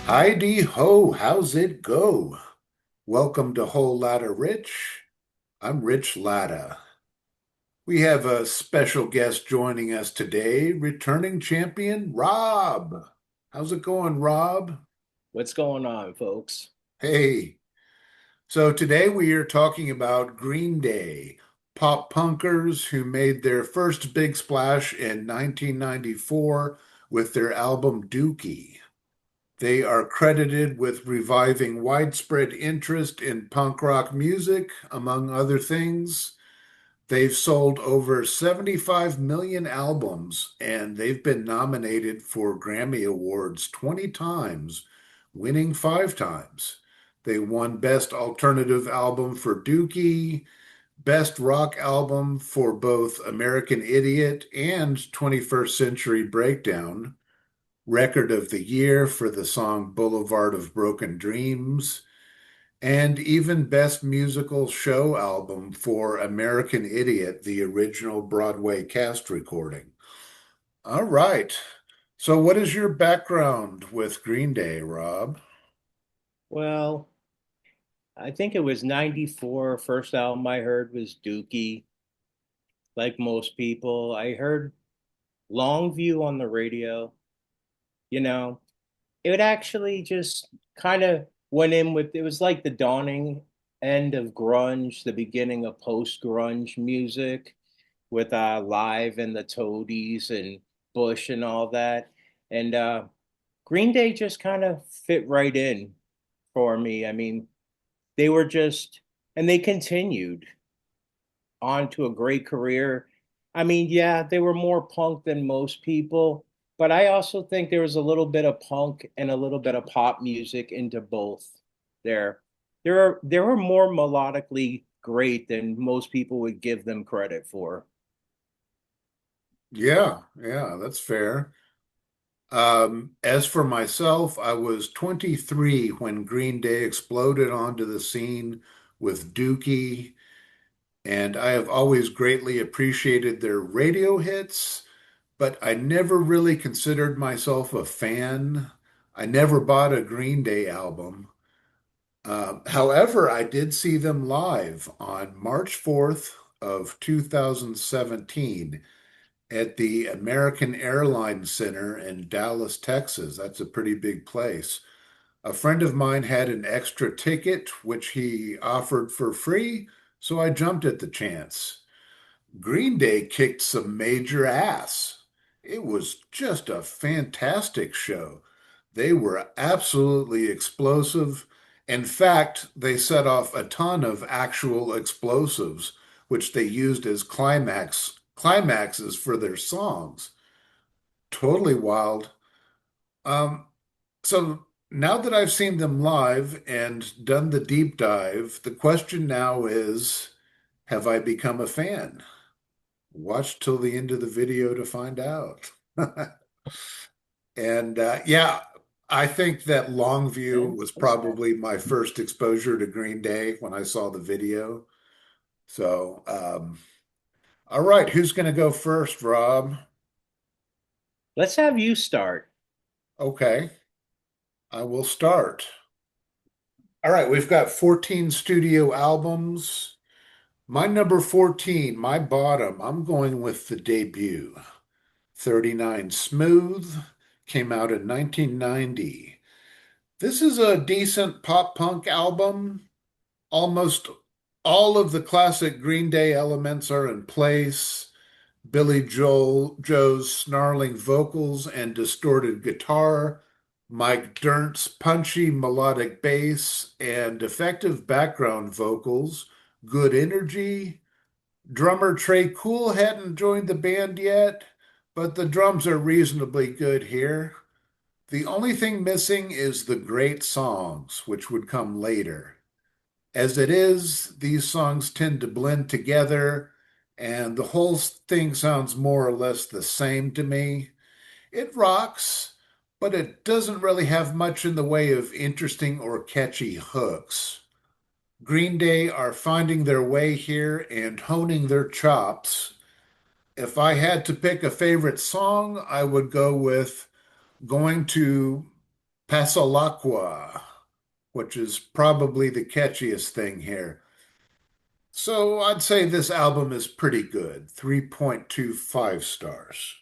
Heidi ho, how's it go? Welcome to Whole Lotta Rich. I'm Rich Latta. We have a special guest joining us today, returning champion Rob. How's it going, Rob? What's going on, folks? Hey. So today we are talking about Green Day, pop punkers who made their first big splash in 1994 with their album Dookie. They are credited with reviving widespread interest in punk rock music, among other things. They've sold over 75 million albums and they've been nominated for Grammy Awards 20 times, winning five times. They won Best Alternative Album for Dookie, Best Rock Album for both American Idiot and 21st Century Breakdown. Record of the Year for the song Boulevard of Broken Dreams, and even Best Musical Show Album for American Idiot, the original Broadway cast recording. All right. So, what is your background with Green Day, Rob? Well, I think it was 94. First album I heard was Dookie. Like most people, I heard Longview on the radio. You know, it actually just kind of went in with it was like the dawning end of grunge, the beginning of post-grunge music with Live and the Toadies and Bush and all that. And Green Day just kind of fit right in for me. I mean, they were just, and they continued on to a great career. I mean, yeah, they were more punk than most people, but I also think there was a little bit of punk and a little bit of pop music into both there. There were more melodically great than most people would give them credit for. Yeah, that's fair. As for myself, I was 23 when Green Day exploded onto the scene with Dookie, and I have always greatly appreciated their radio hits, but I never really considered myself a fan. I never bought a Green Day album. However, I did see them live on March 4th of 2017 at the American Airlines Center in Dallas, Texas. That's a pretty big place. A friend of mine had an extra ticket, which he offered for free, so I jumped at the chance. Green Day kicked some major ass. It was just a fantastic show. They were absolutely explosive. In fact, they set off a ton of actual explosives, which they used as climaxes for their songs. Totally wild. Um, so now that I've seen them live and done the deep dive, the question now is, have I become a fan? Watch till the end of the video to find out. And yeah, I think that Longview Okay, was that's fair. probably my first exposure to Green Day when I saw the video. So, all right, who's going to go first, Rob? Let's have you start. Okay, I will start. All right, we've got 14 studio albums. My number 14, my bottom, I'm going with the debut. 39 Smooth came out in 1990. This is a decent pop punk album. Almost all of the classic Green Day elements are in place. Joe's snarling vocals and distorted guitar, Mike Dirnt's punchy melodic bass and effective background vocals, good energy. Drummer Trey Cool hadn't joined the band yet, but the drums are reasonably good here. The only thing missing is the great songs, which would come later. As it is, these songs tend to blend together, and the whole thing sounds more or less the same to me. It rocks, but it doesn't really have much in the way of interesting or catchy hooks. Green Day are finding their way here and honing their chops. If I had to pick a favorite song, I would go with Going to Pasalacqua, which is probably the catchiest thing here. So I'd say this album is pretty good, 3.25 stars.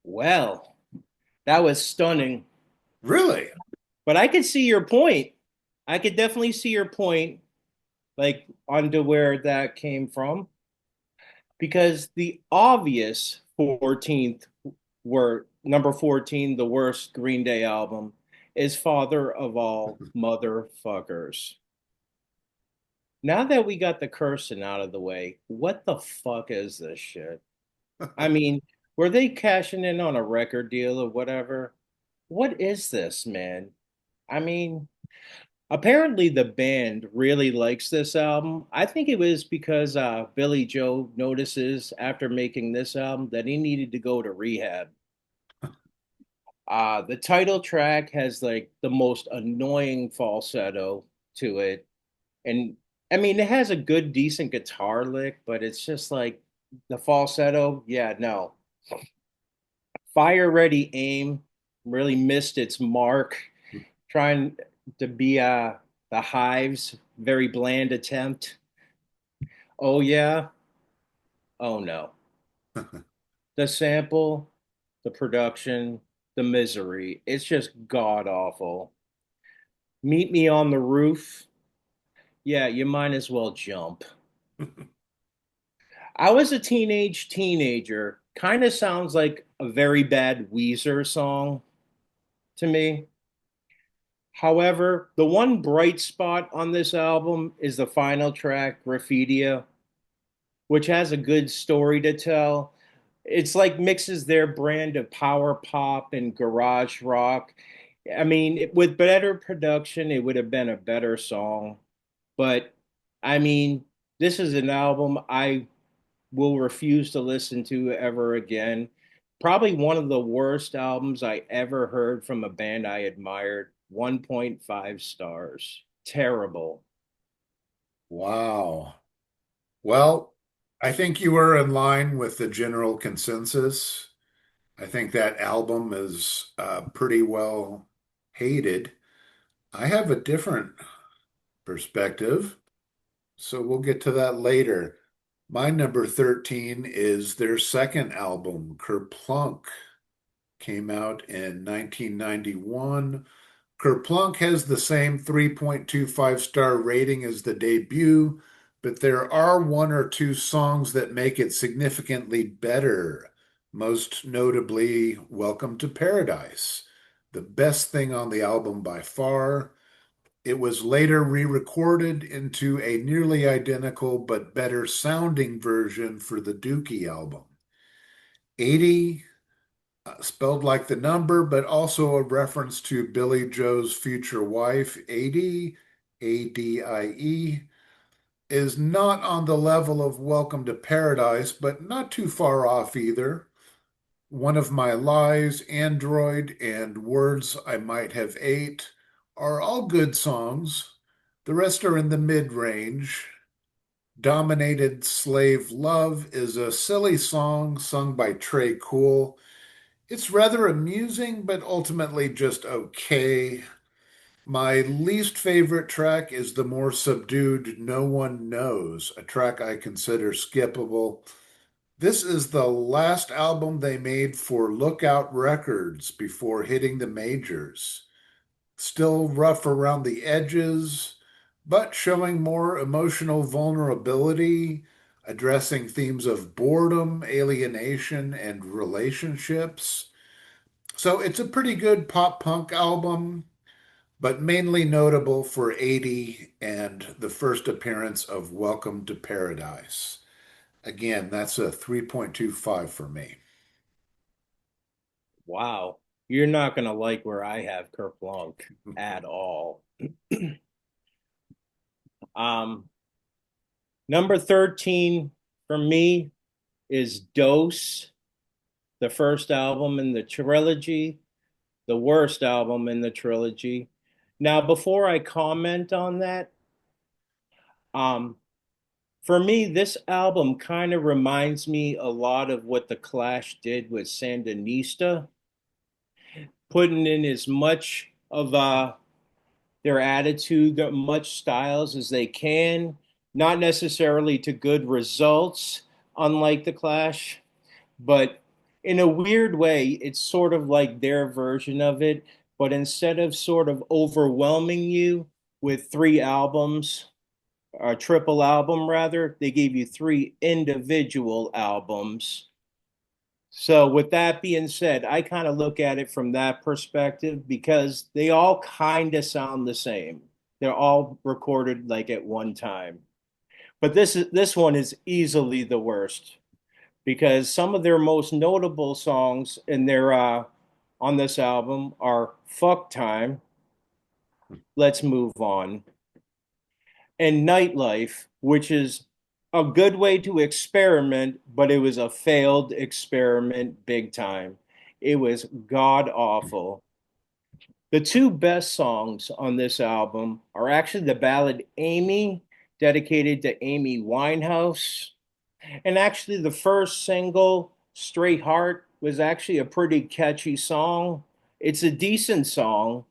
Well, that was stunning. Really? But I could see your point. I could definitely see your point, like onto where that came from, because the obvious 14th were number 14, the worst Green Day album, is Father of All Motherfuckers. Now that we got the cursing out of the way, what the fuck is this shit? I mean, were they cashing in on a record deal or whatever? What is this, man? I mean, apparently the band really likes this album. I think it was because Billy Joe notices after making this album that he needed to go to rehab. The title track has like the most annoying falsetto to it. And I mean, it has a good, decent guitar lick, but it's just like the falsetto. Yeah, no. Fire Ready Aim really missed its mark, trying to be the Hive's very bland attempt. Oh, yeah. Oh, no. The sample, the production, the misery. It's just god awful. Meet Me on the Roof. Yeah, you might as well jump. I was a teenager. Kind of sounds like a very bad Weezer song to me. However, the one bright spot on this album is the final track, Graffitia, which has a good story to tell. It's like mixes their brand of power pop and garage rock. I mean, with better production, it would have been a better song. But I mean, this is an album I will refuse to listen to ever again. Probably one of the worst albums I ever heard from a band I admired. 1.5 stars. Terrible. Wow. Well, I think you were in line with the general consensus. I think that album is pretty well hated. I have a different perspective, so we'll get to that later. My number 13 is their second album, Kerplunk, came out in 1991. Kerplunk has the same 3.25-star rating as the debut, but there are one or two songs that make it significantly better, most notably Welcome to Paradise, the best thing on the album by far. It was later re-recorded into a nearly identical but better sounding version for the Dookie album. 80, spelled like the number, but also a reference to Billy Joe's future wife, Adie, Adie, is not on the level of Welcome to Paradise, but not too far off either. One of My Lies, Android, and Words I Might Have Ate are all good songs. The rest are in the mid-range. Dominated Slave Love is a silly song sung by Trey Cool. It's rather amusing, but ultimately just okay. My least favorite track is the more subdued No One Knows, a track I consider skippable. This is the last album they made for Lookout Records before hitting the majors. Still rough around the edges, but showing more emotional vulnerability, addressing themes of boredom, alienation, and relationships. So it's a pretty good pop punk album, but mainly notable for 80 and the first appearance of Welcome to Paradise. Again, that's a 3.25 for me. Wow. You're not going to like where I have Kerplunk at all. Um, Number 13 for me is Dose, the first album in the trilogy, the worst album in the trilogy. Now, before I comment on that, um, for me, this album kind of reminds me a lot of what The Clash did with Sandinista. putting in as much of their attitude, much styles as they can, not necessarily to good results, unlike the Clash, but in a weird way, it's sort of like their version of it. But instead of sort of overwhelming you with three albums, a triple album rather, they gave you three individual albums. So, with that being said, I kind of look at it from that perspective because they all kind of sound the same. They're all recorded like at one time. But this one is easily the worst because some of their most notable songs in their on this album are "Fuck Time," "Let's Move On," and "Nightlife," which is a good way to experiment, but it was a failed experiment big time. It was god awful. The two best songs on this album are actually the ballad Amy, dedicated to Amy Winehouse. And actually, the first single, Straight Heart, was actually a pretty catchy song. It's a decent song,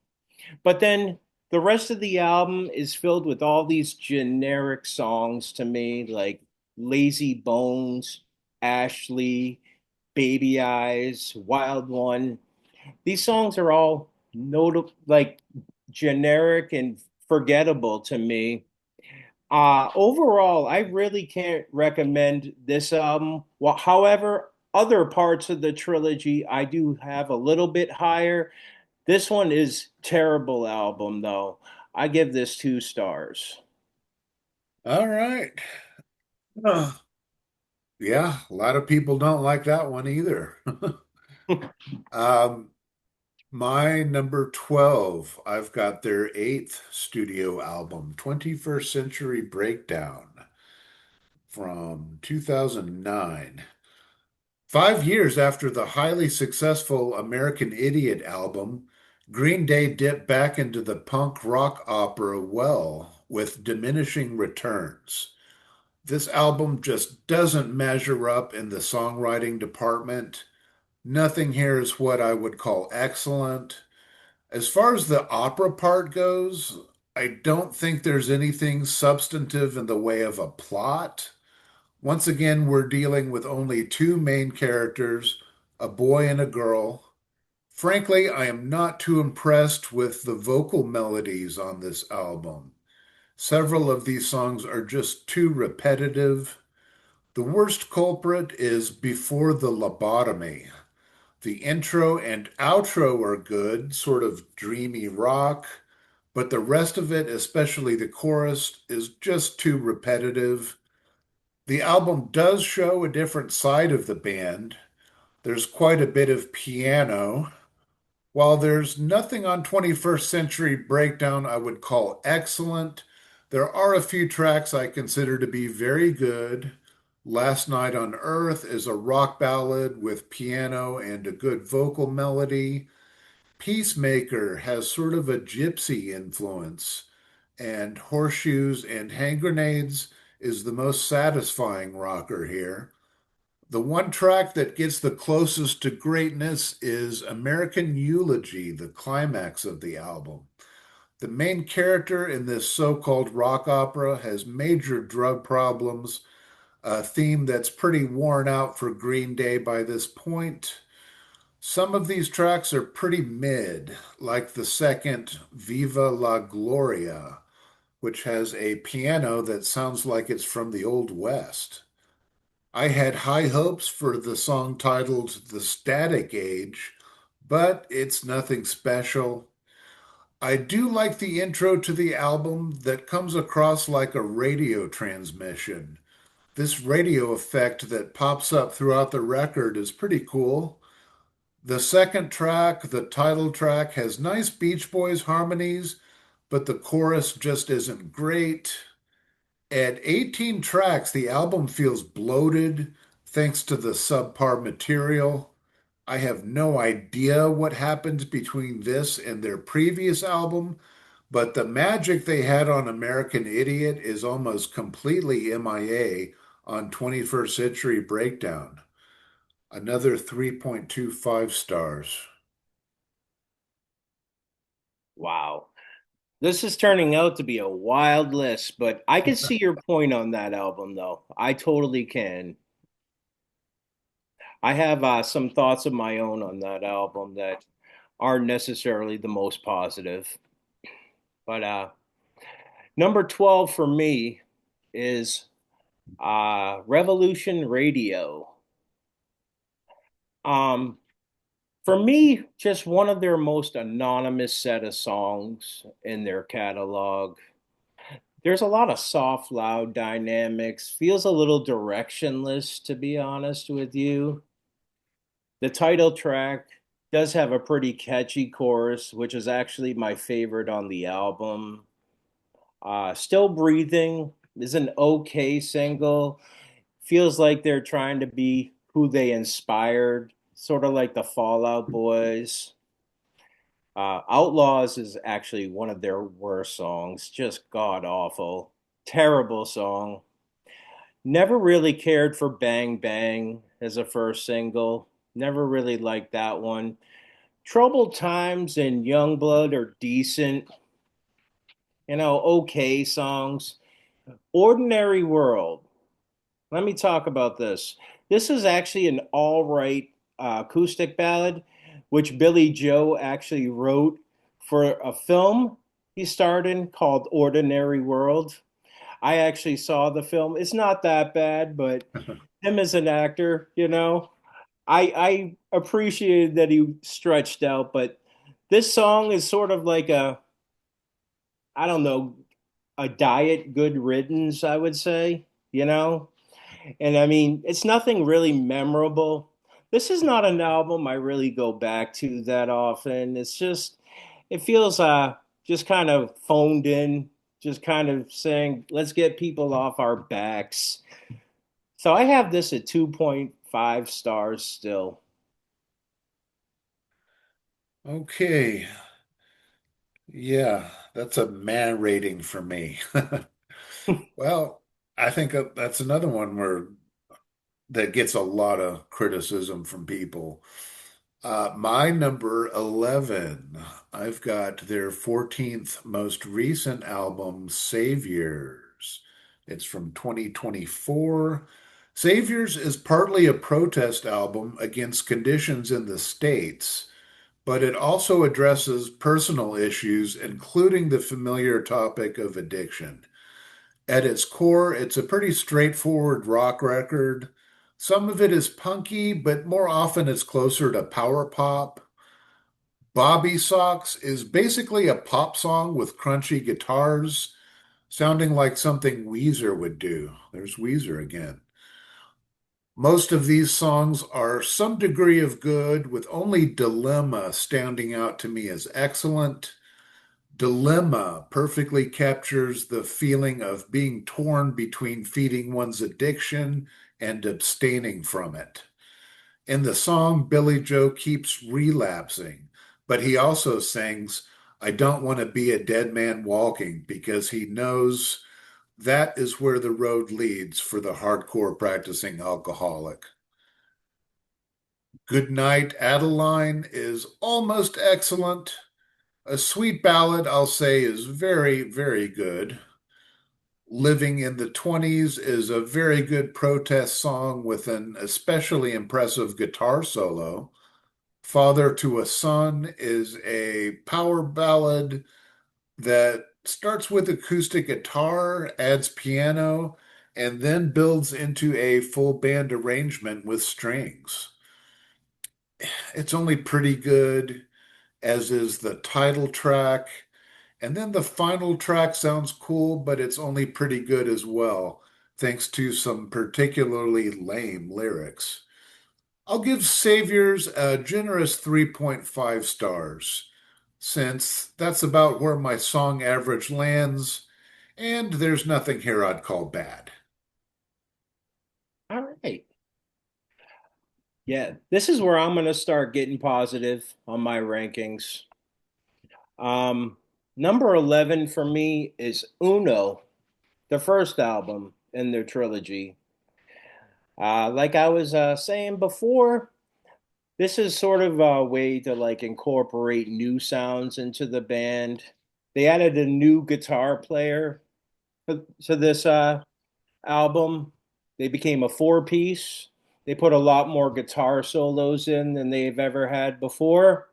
but then the rest of the album is filled with all these generic songs to me, like Lazy Bones, Ashley, Baby Eyes, Wild One. These songs are all notable, like generic and forgettable to me. Overall, I really can't recommend this album. Well, however, other parts of the trilogy I do have a little bit higher. This one is terrible album though. I give this 2 stars. All right. Uh, yeah, a lot of people don't like that one either. Um, my number 12, I've got their eighth studio album, 21st Century Breakdown from 2009. 5 years after the highly successful American Idiot album, Green Day dipped back into the punk rock opera well with diminishing returns. This album just doesn't measure up in the songwriting department. Nothing here is what I would call excellent. As far as the opera part goes, I don't think there's anything substantive in the way of a plot. Once again, we're dealing with only two main characters, a boy and a girl. Frankly, I am not too impressed with the vocal melodies on this album. Several of these songs are just too repetitive. The worst culprit is Before the Lobotomy. The intro and outro are good, sort of dreamy rock, but the rest of it, especially the chorus, is just too repetitive. The album does show a different side of the band. There's quite a bit of piano. While there's nothing on 21st Century Breakdown I would call excellent, there are a few tracks I consider to be very good. Last Night on Earth is a rock ballad with piano and a good vocal melody. Peacemaker has sort of a gypsy influence, and Horseshoes and Hand Grenades is the most satisfying rocker here. The one track that gets the closest to greatness is American Eulogy, the climax of the album. The main character in this so-called rock opera has major drug problems, a theme that's pretty worn out for Green Day by this point. Some of these tracks are pretty mid, like the second Viva la Gloria, which has a piano that sounds like it's from the Old West. I had high hopes for the song titled The Static Age, but it's nothing special. I do like the intro to the album that comes across like a radio transmission. This radio effect that pops up throughout the record is pretty cool. The second track, the title track, has nice Beach Boys harmonies, but the chorus just isn't great. At 18 tracks, the album feels bloated thanks to the subpar material. I have no idea what happened between this and their previous album, but the magic they had on American Idiot is almost completely MIA on 21st Century Breakdown. Another 3.25 stars. Wow. This is turning out to be a wild list, but I can see your point on that album, though. I totally can. I have some thoughts of my own on that album that aren't necessarily the most positive. But number 12 for me is Revolution Radio. Um, for me, just one of their most anonymous set of songs in their catalog. There's a lot of soft, loud dynamics. Feels a little directionless, to be honest with you. The title track does have a pretty catchy chorus, which is actually my favorite on the album. Still Breathing is an okay single. Feels like they're trying to be who they inspired, sort of like the Fallout Boys. Outlaws is actually one of their worst songs, just god awful. Terrible song. Never really cared for Bang Bang as a first single. Never really liked that one. Troubled Times and Youngblood are decent, okay songs. Ordinary World. Let me talk about this. This is actually an all right acoustic ballad, which Billy Joe actually wrote for a film he starred in called Ordinary World. I actually saw the film. It's not that bad, but him as an actor, I appreciated that he stretched out, but this song is sort of like I don't know, a diet good riddance, I would say, you know? And I mean, it's nothing really memorable. This is not an album I really go back to that often. It feels just kind of phoned in, just kind of saying, let's get people off our backs. So I have this at 2.5 stars still. Okay. Yeah, that's a man rating for me. Well, I think that's another one where that gets a lot of criticism from people. My number 11, I've got their 14th most recent album, Saviors. It's from 2024. Saviors is partly a protest album against conditions in the States, but it also addresses personal issues, including the familiar topic of addiction. At its core, it's a pretty straightforward rock record. Some of it is punky, but more often it's closer to power pop. Bobby Socks is basically a pop song with crunchy guitars, sounding like something Weezer would do. There's Weezer again. Most of these songs are some degree of good, with only Dilemma standing out to me as excellent. Dilemma perfectly captures the feeling of being torn between feeding one's addiction and abstaining from it. In the song, Billy Joe keeps relapsing, but he also sings, I don't want to be a dead man walking, because he knows that is where the road leads for the hardcore practicing alcoholic. Goodnight, Adeline is almost excellent. A sweet ballad, I'll say, is very, very good. Living in the 20s is a very good protest song with an especially impressive guitar solo. Father to a Son is a power ballad that starts with acoustic guitar, adds piano, and then builds into a full band arrangement with strings. It's only pretty good, as is the title track. And then the final track sounds cool, but it's only pretty good as well, thanks to some particularly lame lyrics. I'll give Saviors a generous 3.5 stars, since that's about where my song average lands, and there's nothing here I'd call bad. All right. Yeah, this is where I'm going to start getting positive on my rankings. Um, Number 11 for me is Uno, the first album in their trilogy. Like I was saying before, This is sort of a way to like incorporate new sounds into the band. They added a new guitar player to this album. They became a four piece. They put a lot more guitar solos in than they've ever had before.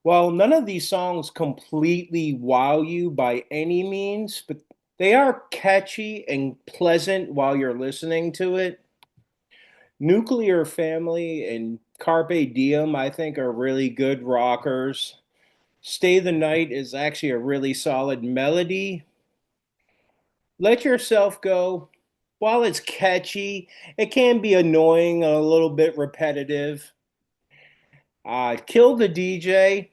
Well, none of these songs completely wow you by any means, but they are catchy and pleasant while you're listening to it. Nuclear Family and Carpe Diem, I think, are really good rockers. Stay the Night is actually a really solid melody. Let Yourself Go, while it's catchy, it can be annoying and a little bit repetitive. Kill the DJ,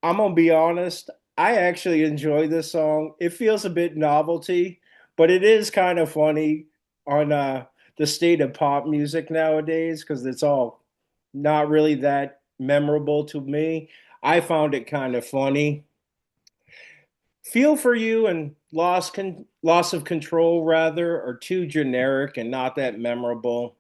I'm gonna be honest, I actually enjoy this song. It feels a bit novelty, but it is kind of funny on the state of pop music nowadays because it's all not really that memorable to me. I found it kind of funny. Feel for You and Loss of Control rather are too generic and not that memorable.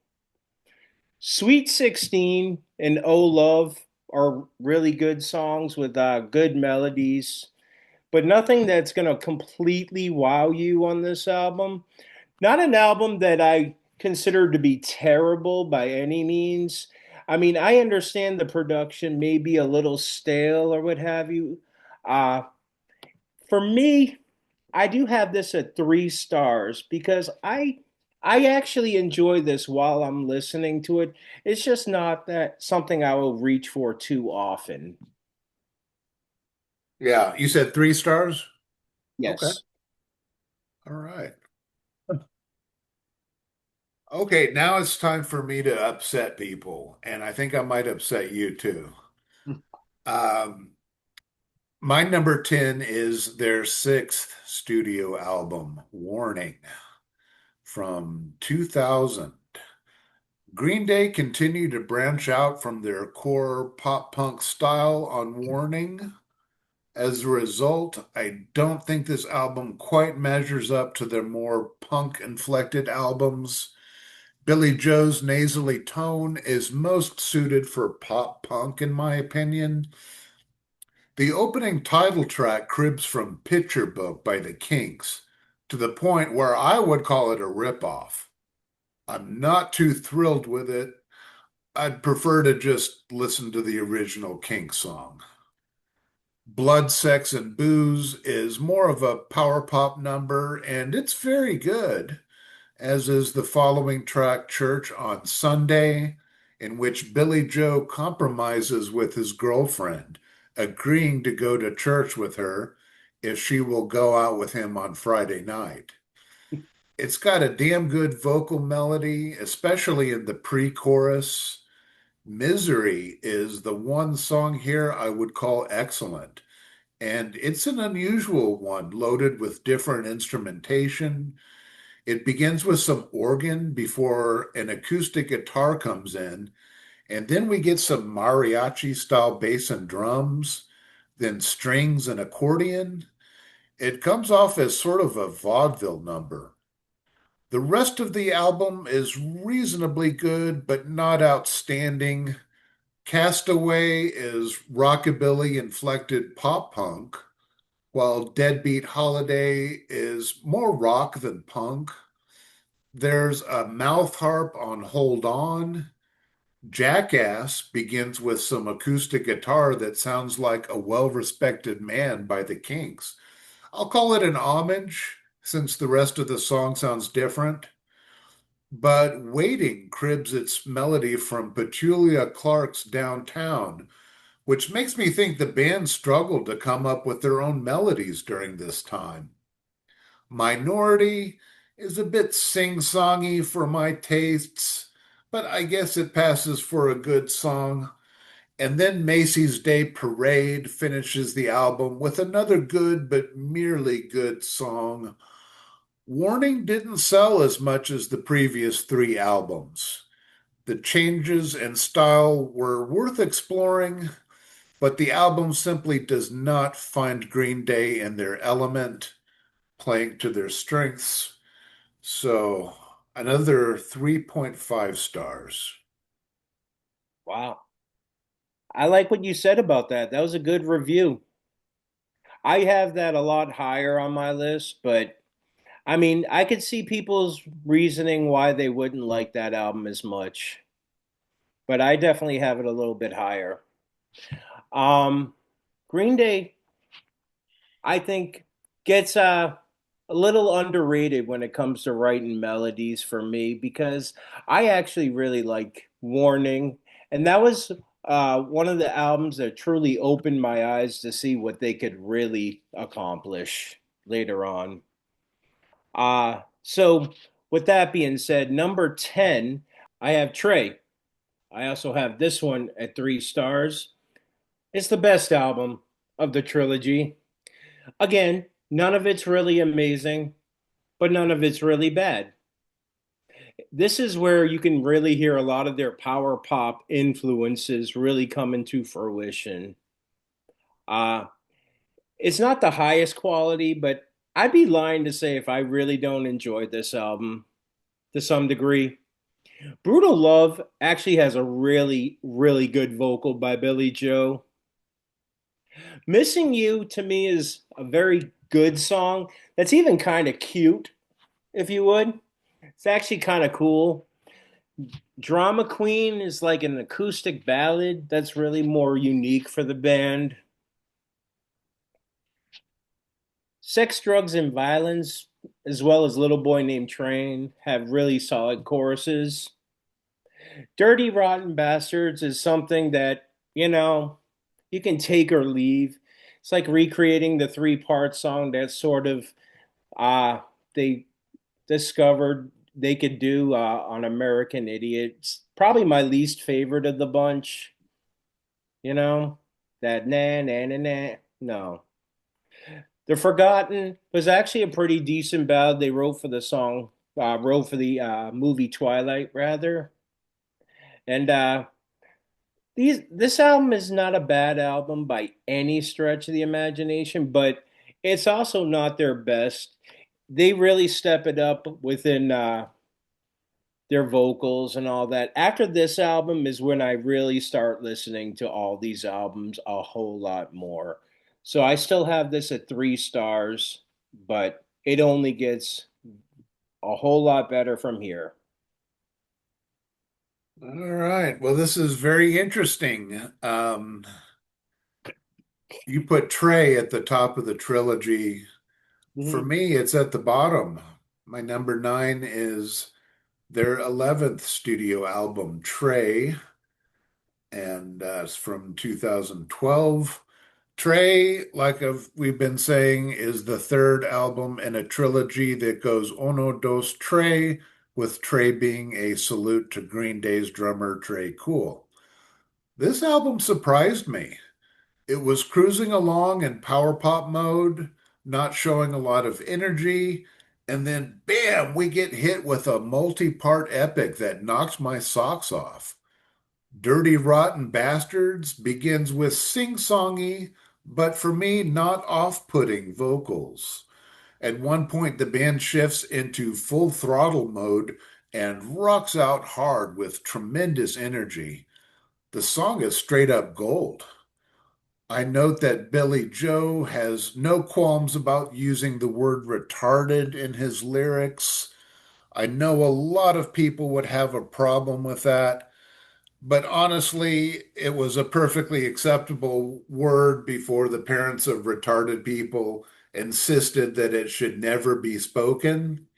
Sweet 16 and Oh Love are really good songs with good melodies, but nothing that's going to completely wow you on this album. Not an album that I consider to be terrible by any means. I mean, I understand the production may be a little stale or what have you. Uh, for me, I do have this at 3 stars because I actually enjoy this while I'm listening to it. It's just not that something I will reach for too often. Yeah, you said 3 stars? Okay. Yes. All right. Okay, now it's time for me to upset people, and I think I might upset you too. Um, my number 10 is their sixth studio album, Warning, from 2000. Green Day continued to branch out from their core pop punk style on Warning. As a result, I don't think this album quite measures up to their more punk inflected albums. Billy Joe's nasally tone is most suited for pop punk, in my opinion. The opening title track cribs from Picture Book by the Kinks to the point where I would call it a ripoff. I'm not too thrilled with it. I'd prefer to just listen to the original Kinks song. Blood, Sex, and Booze is more of a power pop number, and it's very good, as is the following track, Church on Sunday, in which Billy Joe compromises with his girlfriend, agreeing to go to church with her if she will go out with him on Friday night. It's got a damn good vocal melody, especially in the pre-chorus. Misery is the one song here I would call excellent. And it's an unusual one, loaded with different instrumentation. It begins with some organ before an acoustic guitar comes in, and then we get some mariachi style bass and drums, then strings and accordion. It comes off as sort of a vaudeville number. The rest of the album is reasonably good, but not outstanding. Castaway is rockabilly inflected pop punk, while Deadbeat Holiday is more rock than punk. There's a mouth harp on Hold On. Jackass begins with some acoustic guitar that sounds like a well-respected man by the Kinks. I'll call it an homage since the rest of the song sounds different. But Waiting cribs its melody from Petulia Clark's Downtown, which makes me think the band struggled to come up with their own melodies during this time. Minority is a bit sing-songy for my tastes, but I guess it passes for a good song. And then Macy's Day Parade finishes the album with another good but merely good song. Warning didn't sell as much as the previous three albums. The changes in style were worth exploring, but the album simply does not find Green Day in their element, playing to their strengths. So another 3.5 stars. Wow. I like what you said about that. That was a good review. I have that a lot higher on my list, but I mean, I could see people's reasoning why they wouldn't like that album as much, but I definitely have it a little bit higher. Um, Green Day, I think, gets a little underrated when it comes to writing melodies for me because I actually really like Warning, and that was one of the albums that truly opened my eyes to see what they could really accomplish later on. So with that being said, number 10, I have Trey. I also have this one at 3 stars. It's the best album of the trilogy. Again, none of it's really amazing, but none of it's really bad. This is where you can really hear a lot of their power pop influences really come into fruition. Uh, it's not the highest quality, but I'd be lying to say if I really don't enjoy this album to some degree. Brutal Love actually has a really, really good vocal by Billy Joe. Missing You to me is a very good song that's even kind of cute, if you would. It's actually kind of cool. Drama Queen is like an acoustic ballad that's really more unique for the band. Sex, Drugs, and Violence, as well as Little Boy Named Train, have really solid choruses. Dirty Rotten Bastards is something that, you know, you can take or leave. It's like recreating the three-part song that sort of they discovered they could do on American Idiot. It's probably my least favorite of the bunch, you know? That na na na na. No. The Forgotten was actually a pretty decent ballad they wrote for the song, wrote for the movie Twilight, rather. And this album is not a bad album by any stretch of the imagination, but it's also not their best. They really step it up within their vocals and all that. After this album is when I really start listening to all these albums a whole lot more. So I still have this at 3 stars, but it only gets a whole lot better from here. All right. Well, this is very interesting. You put Trey at the top of the trilogy. For Mhm. me, it's at the bottom. My number nine is their 11th studio album, Trey, and it's from 2012. Trey, we've been saying, is the third album in a trilogy that goes Uno, Dos, Trey, with Trey being a salute to Green Day's drummer, Trey Cool. This album surprised me. It was cruising along in power pop mode, not showing a lot of energy, and then bam, we get hit with a multi-part epic that knocks my socks off. Dirty Rotten Bastards begins with sing-songy, but for me, not off-putting vocals. At one point, the band shifts into full throttle mode and rocks out hard with tremendous energy. The song is straight up gold. I note that Billy Joe has no qualms about using the word retarded in his lyrics. I know a lot of people would have a problem with that, but honestly, it was a perfectly acceptable word before the parents of retarded people insisted that it should never be spoken.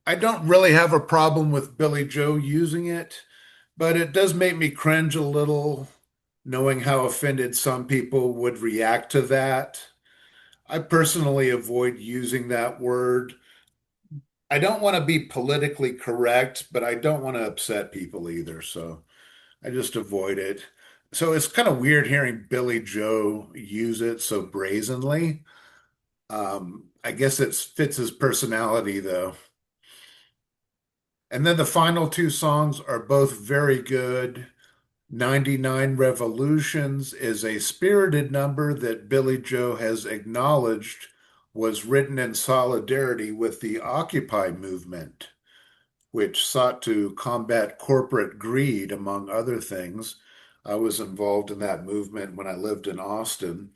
I don't really have a problem with Billy Joe using it, but it does make me cringe a little knowing how offended some people would react to that. I personally avoid using that word. I don't want to be politically correct, but I don't want to upset people either, so I just avoid it. So it's kind of weird hearing Billy Joe use it so brazenly. I guess it fits his personality, though. And then the final two songs are both very good. 99 Revolutions is a spirited number that Billy Joe has acknowledged was written in solidarity with the Occupy movement. which sought to combat corporate greed, among other things. I was involved in that movement when I lived in Austin.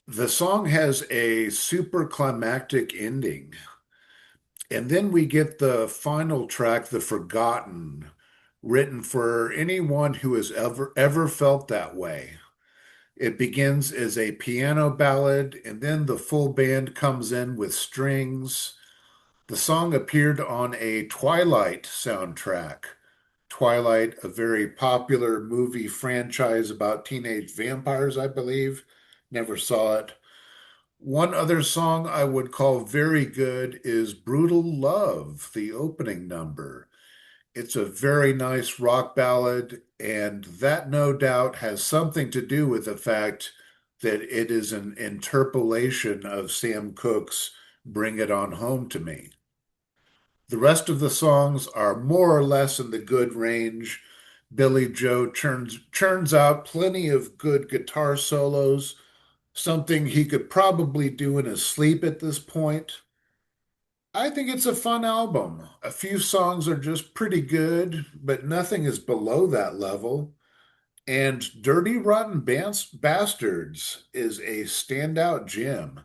The song has a super climactic ending. And then we get the final track, The Forgotten, written for anyone who has ever felt that way. It begins as a piano ballad, and then the full band comes in with strings. The song appeared on a Twilight soundtrack. Twilight, a very popular movie franchise about teenage vampires, I believe. Never saw it. One other song I would call very good is Brutal Love, the opening number. It's a very nice rock ballad, and that no doubt has something to do with the fact that it is an interpolation of Sam Cooke's Bring It On Home to Me. The rest of the songs are more or less in the good range. Billy Joe churns out plenty of good guitar solos, something he could probably do in his sleep at this point. I think it's a fun album. A few songs are just pretty good, but nothing is below that level. And Dirty Rotten Bastards is a standout gem.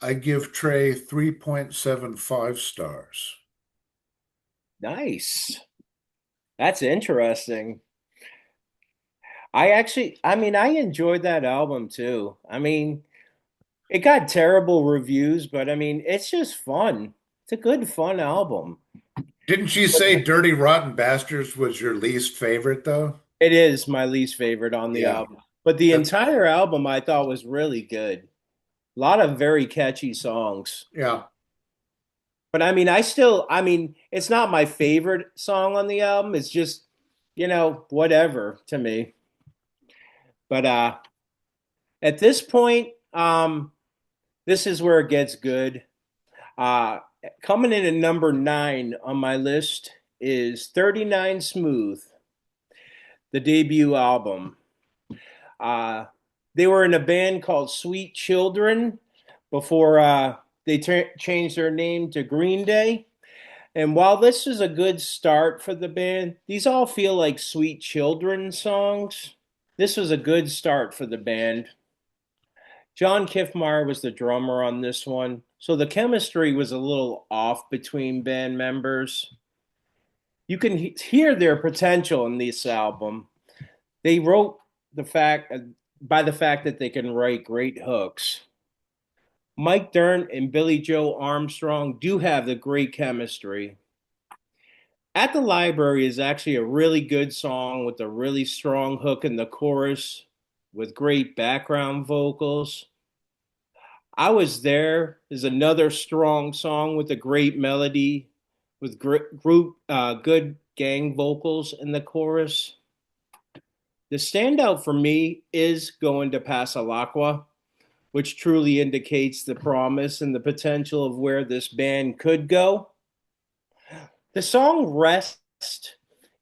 I give Trey 3.75 stars. Nice. That's interesting. I enjoyed that album too. I mean, it got terrible reviews, but I mean, it's just fun. It's a good, fun album. Didn't you say Dirty Rotten Bastards was your least favorite, though? It is my least favorite on the Yeah, album, but the that, entire album I thought was really good. A lot of very catchy songs. yeah. But I mean, it's not my favorite song on the album. It's just, whatever to me. But at this point, this is where it gets good. Uh, Coming in at number 9 on my list is 39 Smooth, the debut album. Uh, they were in a band called Sweet Children before they changed their name to Green Day. And while this is a good start for the band, these all feel like Sweet Children songs. This was a good start for the band. John Kiffmeyer was the drummer on this one, so the chemistry was a little off between band members. You can hear their potential in this album. They wrote the fact by the fact that they can write great hooks. Mike Dirnt and Billy Joe Armstrong do have the great chemistry. At the Library is actually a really good song with a really strong hook in the chorus with great background vocals. I Was There is another strong song with a great melody with good gang vocals in the chorus. The standout for me is Going to Pasalacqua, which truly indicates the promise and the potential of where this band could go. The song Rest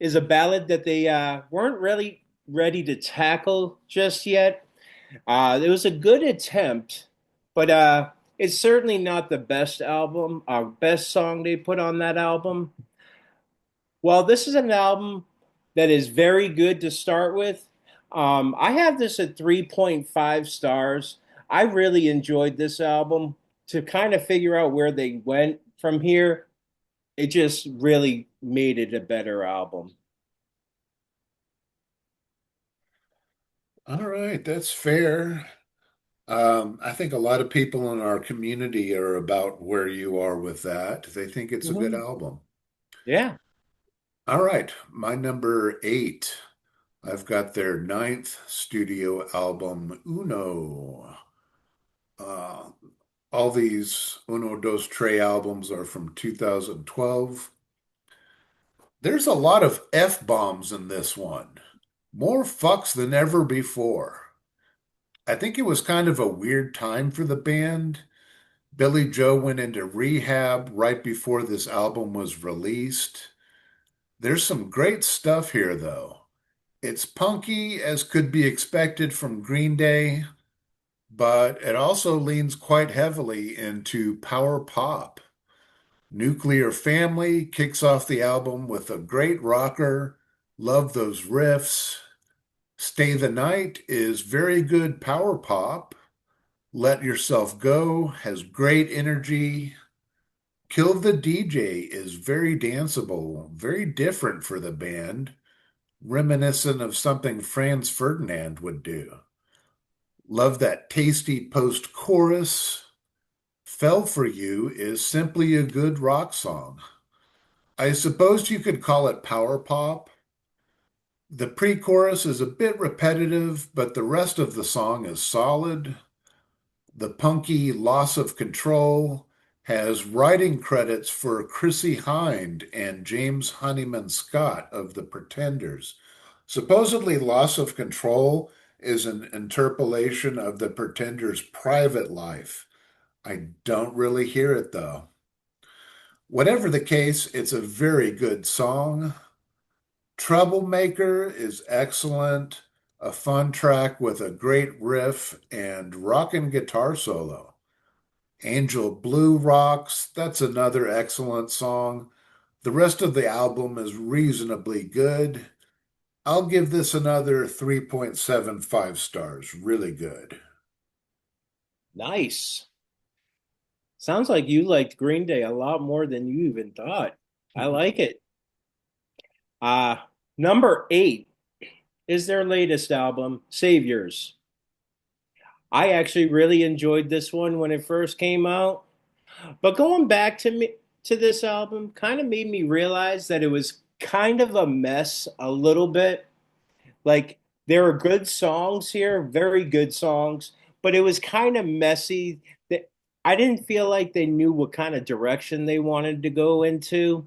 is a ballad that they weren't really ready to tackle just yet. It was a good attempt, but it's certainly not the best song they put on that album. Well, this is an album that is very good to start with. I have this at 3.5 stars. I really enjoyed this album. To kind of figure out where they went from here, it just really made it a better album. All right, that's fair. I think a lot of people in our community are about where you are with that. They think it's a good Mhm. album. Yeah. All right, my number 8. I've got their ninth studio album, Uno. Uh, all these Uno Dos Tres albums are from 2012. There's a lot of F-bombs in this one. More fucks than ever before. I think it was kind of a weird time for the band. Billy Joe went into rehab right before this album was released. There's some great stuff here, though. It's punky as could be expected from Green Day, but it also leans quite heavily into power pop. Nuclear Family kicks off the album with a great rocker. Love those riffs. Stay the Night is very good power pop. Let Yourself Go has great energy. Kill the DJ is very danceable, very different for the band, reminiscent of something Franz Ferdinand would do. Love that tasty post chorus. Fell for You is simply a good rock song. I suppose you could call it power pop. The pre-chorus is a bit repetitive, but the rest of the song is solid. The punky Loss of Control has writing credits for Chrissie Hynde and James Honeyman Scott of The Pretenders. Supposedly, Loss of Control is an interpolation of The Pretenders' private life. I don't really hear it though. Whatever the case, it's a very good song. Troublemaker is excellent, a fun track with a great riff and rockin' guitar solo. Angel Blue rocks, that's another excellent song. The rest of the album is reasonably good. I'll give this another 3.75 stars. Really good. Nice. Sounds like you liked Green Day a lot more than you even thought. I like it. Uh, Number 8 is their latest album, Saviors. I actually really enjoyed this one when it first came out, but going back to this album kind of made me realize that it was kind of a mess a little bit. Like there are good songs here, very good songs, but it was kind of messy. That I didn't feel like they knew what kind of direction they wanted to go into.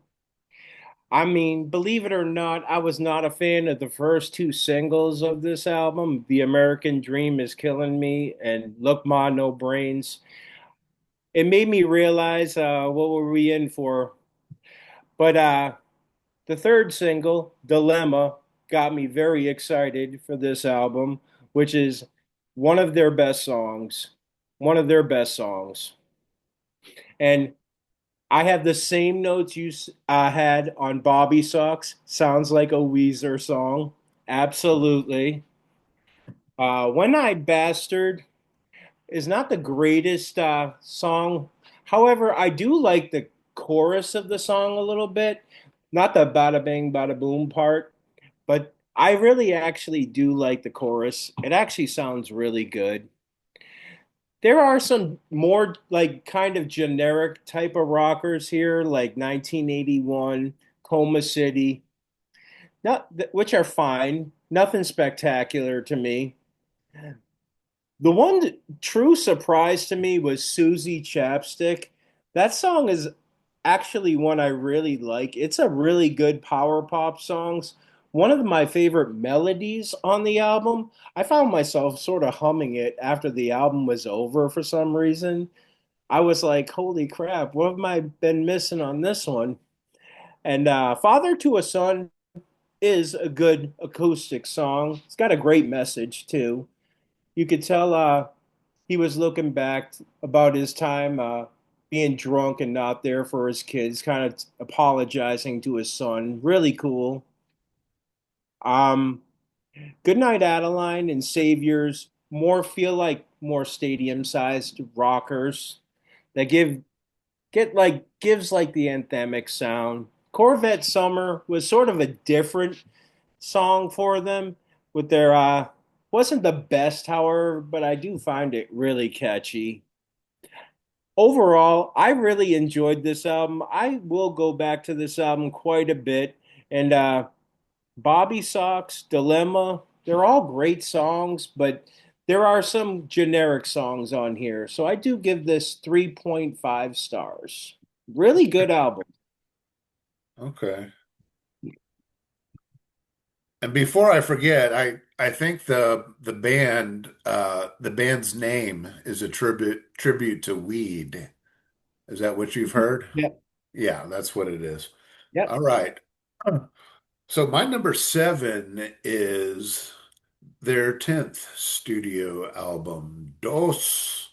I mean, believe it or not, I was not a fan of the first two singles of this album, The American Dream is Killing Me and Look Ma No Brains. It made me realize what were we in for. But the third single, Dilemma, got me very excited for this album, which is one of their best songs. One of their best songs. And I have the same notes you had on Bobby Socks. Sounds like a Weezer song. Absolutely. When I Bastard is not the greatest song. However, I do like the chorus of the song a little bit. Not the bada bang, bada boom part, but I really actually do like the chorus. It actually sounds really good. There are some more like kind of generic type of rockers here, like 1981, Coma City, not which are fine, nothing spectacular to me. The one true surprise to me was Susie Chapstick. That song is actually one I really like. It's a really good power pop songs. One of my favorite melodies on the album. I found myself sort of humming it after the album was over for some reason. I was like, holy crap, what have I been missing on this one? And Father to a Son is a good acoustic song. It's got a great message too. You could tell he was looking back about his time being drunk and not there for his kids, kind of apologizing to his son. Really cool. Um, Goodnight Adeline and Saviors more feel like more stadium sized rockers that gives like the anthemic sound. Corvette Summer was sort of a different song for them with their wasn't the best, however, but I do find it really catchy. Overall, I really enjoyed this album. I will go back to this album quite a bit. And Bobby Socks, Dilemma, they're all great songs, but there are some generic songs on here. So I do give this 3.5 stars. Really good album. Okay. And before I forget, I think the band's name is a tribute to weed. Is that what you've heard? Yep. Yeah, that's what it is. Yep. All right. So my number seven is their 10th studio album, Dos.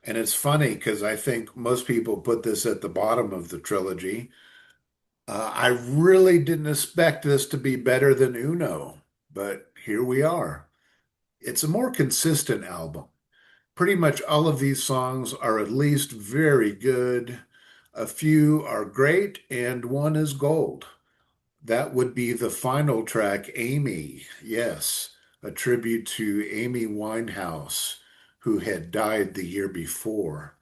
And it's funny because I think most people put this at the bottom of the trilogy. I really didn't expect this to be better than Uno, but here we are. It's a more consistent album. Pretty much all of these songs are at least very good. A few are great, and one is gold. That would be the final track, Amy. Yes, a tribute to Amy Winehouse, who had died the year before.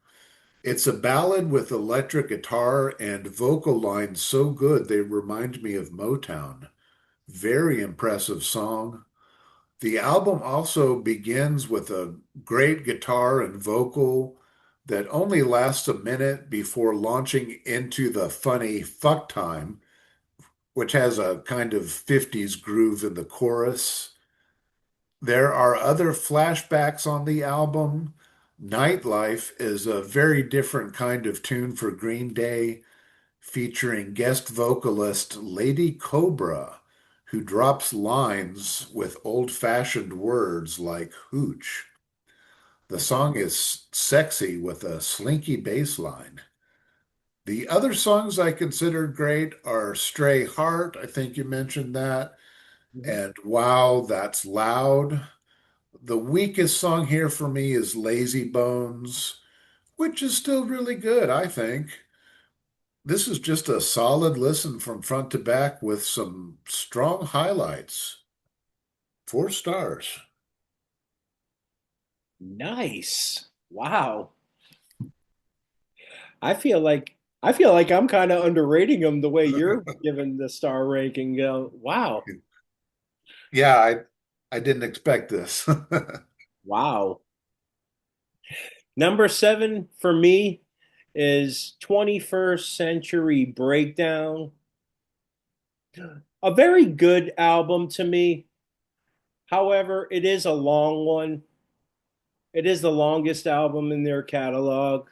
It's a ballad with electric guitar and vocal lines so good they remind me of Motown. Very impressive song. The album also begins with a great guitar and vocal that only lasts a minute before launching into the funny Fuck Time, which has a kind of 50s groove in the chorus. There are other flashbacks on the album. Nightlife is a very different kind of tune for Green Day, featuring guest vocalist Lady Cobra, who drops lines with old-fashioned words like hooch. The song is sexy with a slinky bass line. The other songs I consider great are Stray Heart, I think you mentioned that, Mhm. and Wow, That's Loud. The weakest song here for me is Lazy Bones, which is still really good, I think. This is just a solid listen from front to back with some strong highlights. 4 stars. Nice. Wow. I feel like I feel like I'm kind of underrating them the way you're giving the star ranking. Wow. Yeah, I didn't expect this. Wow. Number seven for me is 21st Century Breakdown. A very good album to me. However, it is a long one. It is the longest album in their catalog.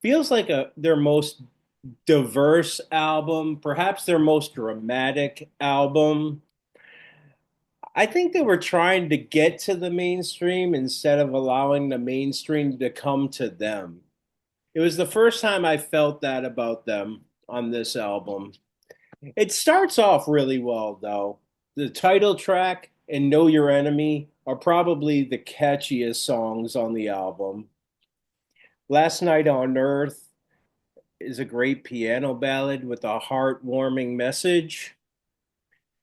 Feels like their most diverse album, perhaps their most dramatic album. I think they were trying to get to the mainstream instead of allowing the mainstream to come to them. It was the first time I felt that about them on this album. It starts off really well, though. The title track and Know Your Enemy are probably the catchiest songs on the album. Last Night on Earth is a great piano ballad with a heartwarming message.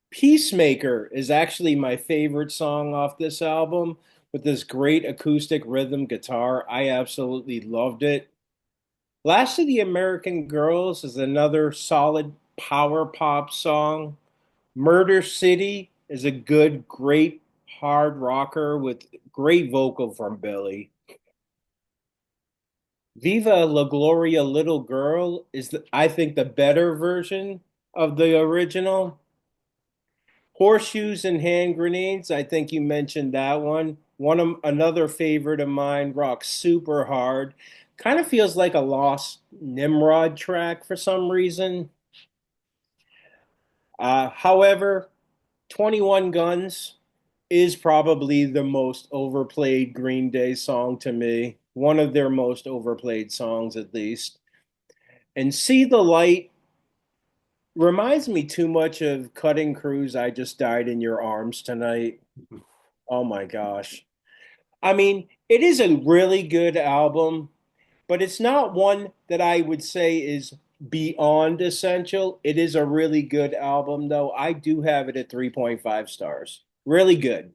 Peacemaker is actually my favorite song off this album with this great acoustic rhythm guitar. I absolutely loved it. Last of the American Girls is another solid power pop song. Murder City is a good, great hard rocker with great vocal from Billy. Viva La Gloria Little Girl is, I think, the better version of the original. Horseshoes and Hand Grenades, I think you mentioned that one. One of another favorite of mine, rocks super hard. Kind of feels like a lost Nimrod track for some reason. However, 21 Guns is probably the most overplayed Green Day song to me. One of their most overplayed songs, at least. And See the Light reminds me too much of Cutting Crew's I Just Died in Your Arms Tonight. Oh my gosh. I mean, it is a really good album, but it's not one that I would say is beyond essential. It is a really good album, though. I do have it at 3.5 stars. Really good.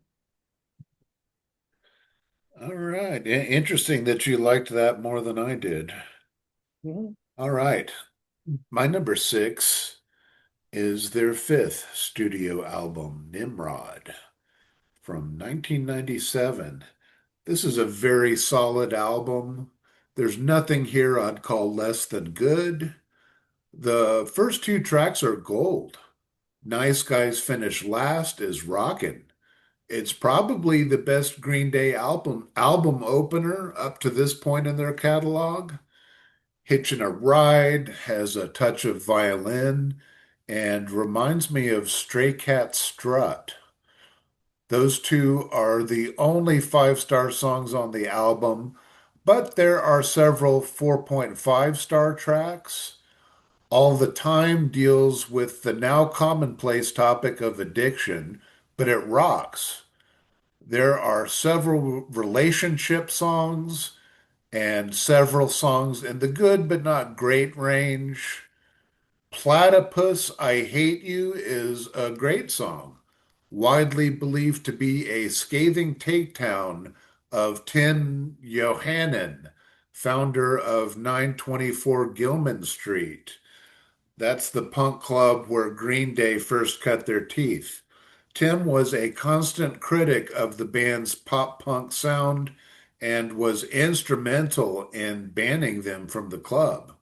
All right. Interesting that you liked that more than I did. Mhm. All right. My number 6 is their fifth studio album, Nimrod, from 1997. This is a very solid album. There's nothing here I'd call less than good. The first two tracks are gold. Nice Guys Finish Last is rockin'. It's probably the best Green Day album opener up to this point in their catalog. Hitchin' a Ride has a touch of violin and reminds me of Stray Cat Strut. Those two are the only 5 star songs on the album, but there are several 4.5-star tracks. All the Time deals with the now commonplace topic of addiction, but it rocks. There are several relationship songs and several songs in the good but not great range. Platypus, I Hate You is a great song, widely believed to be a scathing takedown of Tim Yohannan, founder of 924 Gilman Street. That's the punk club where Green Day first cut their teeth. Tim was a constant critic of the band's pop punk sound and was instrumental in banning them from the club.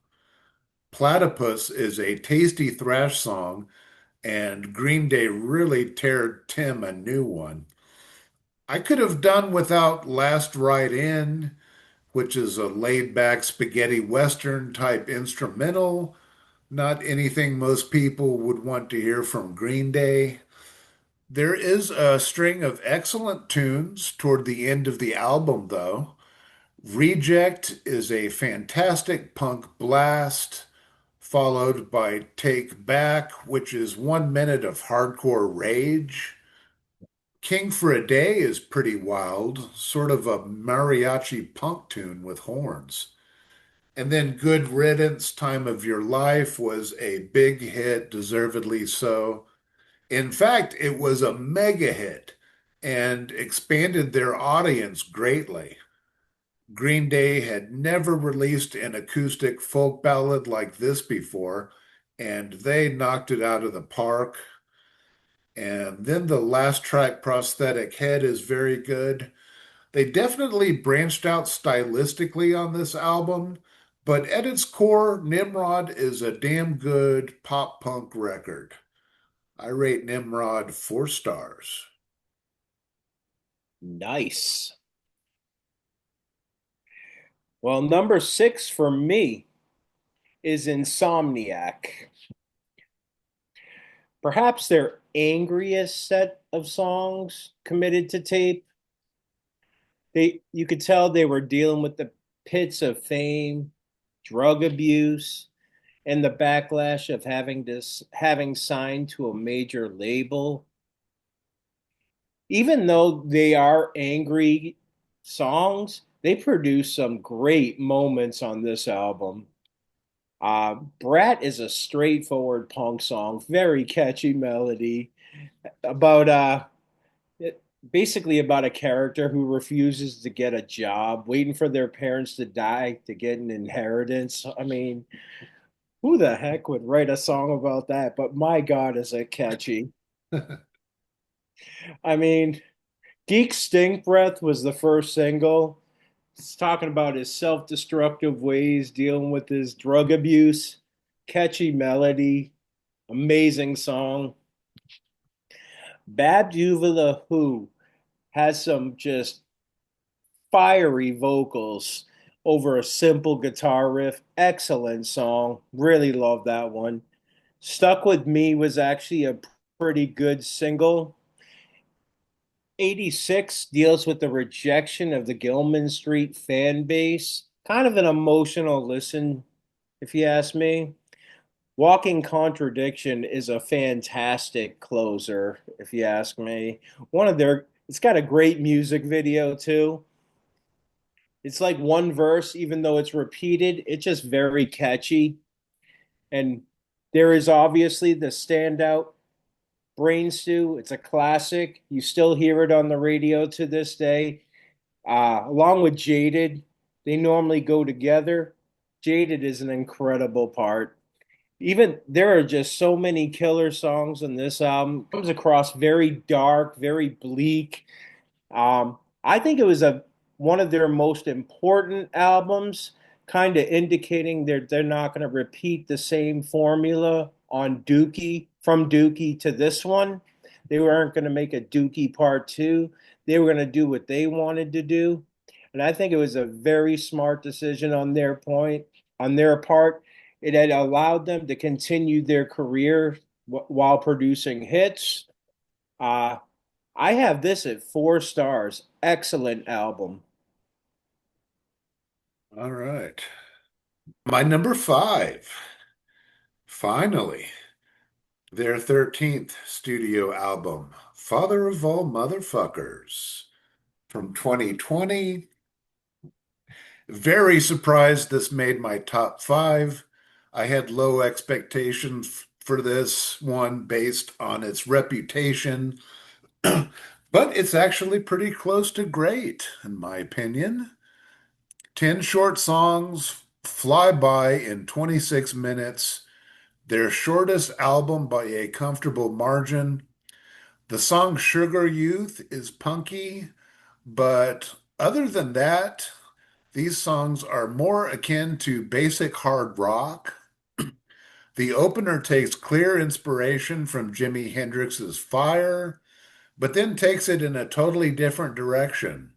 Platypus is a tasty thrash song, and Green Day really teared Tim a new one. I could have done without Last Ride In, which is a laid back spaghetti western type instrumental, not anything most people would want to hear from Green Day. There is a string of excellent tunes toward the end of the album, though. Reject is a fantastic punk blast, followed by Take Back, which is 1 minute of hardcore rage. King for a Day is pretty wild, sort of a mariachi punk tune with horns. And then Good Riddance, Time of Your Life was a big hit, deservedly so. In fact, it was a mega hit and expanded their audience greatly. Green Day had never released an acoustic folk ballad like this before, and they knocked it out of the park. And then the last track, Prosthetic Head, is very good. They definitely branched out stylistically on this album, but at its core, Nimrod is a damn good pop punk record. I rate Nimrod 4 stars. Nice. Well, number six for me is Insomniac. Perhaps their angriest set of songs committed to tape. You could tell they were dealing with the pits of fame, drug abuse, and the backlash of having signed to a major label. Even though they are angry songs, they produce some great moments on this album. Brat is a straightforward punk song, very catchy melody about basically about a character who refuses to get a job, waiting for their parents to die to get an inheritance. I mean, who the heck would write a song about that? But my God, is it catchy? I mean, Geek Stink Breath was the first single. It's talking about his self destructive ways, dealing with his drug abuse. Catchy melody, amazing song. Bad Uvula Who has some just fiery vocals over a simple guitar riff. Excellent song. Really love that one. Stuck With Me was actually a pretty good single. 86 deals with the rejection of the Gilman Street fan base. Kind of an emotional listen, if you ask me. Walking Contradiction is a fantastic closer, if you ask me. It's got a great music video too. It's like one verse, even though it's repeated, it's just very catchy. And there is obviously the standout Brain Stew. It's a classic. You still hear it on the radio to this day. Along with Jaded, they normally go together. Jaded is an incredible part. Even there are just so many killer songs on this album. It comes across very dark, very bleak. I think it was a one of their most important albums, kind of indicating they're not going to repeat the same formula on Dookie from Dookie to this one. They weren't going to make a Dookie part two. They were going to do what they wanted to do, and I think it was a very smart decision on their part. It had allowed them to continue their career while producing hits. Uh, I have this at 4 stars. Excellent album. All right. My number five, finally, their 13th studio album, Father of All Motherfuckers, from 2020. Very surprised this made my top five. I had low expectations for this one based on its reputation, but it's actually pretty close to great, in my opinion. 10 short songs fly by in 26 minutes, their shortest album by a comfortable margin. The song Sugar Youth is punky, but other than that, these songs are more akin to basic hard rock. The opener takes clear inspiration from Jimi Hendrix's Fire, but then takes it in a totally different direction.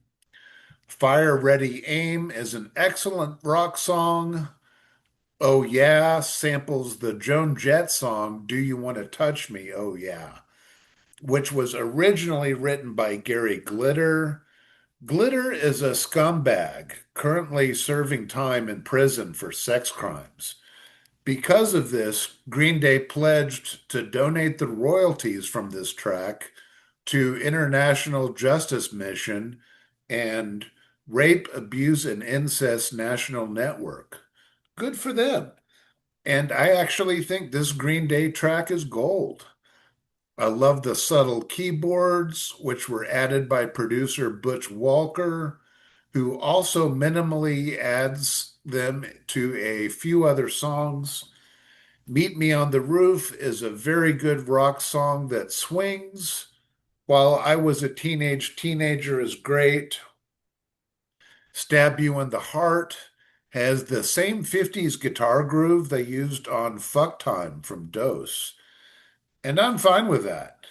Fire Ready Aim is an excellent rock song. Oh Yeah samples the Joan Jett song Do You Want to Touch Me? Oh Yeah, which was originally written by Gary Glitter. Glitter is a scumbag currently serving time in prison for sex crimes. Because of this, Green Day pledged to donate the royalties from this track to International Justice Mission and Rape, Abuse, and Incest National Network. Good for them. And I actually think this Green Day track is gold. I love the subtle keyboards, which were added by producer Butch Walker, who also minimally adds them to a few other songs. Meet Me on the Roof is a very good rock song that swings. While I Was a Teenager is great. Stab You in the Heart has the same 50s guitar groove they used on Fuck Time from Dose. And I'm fine with that.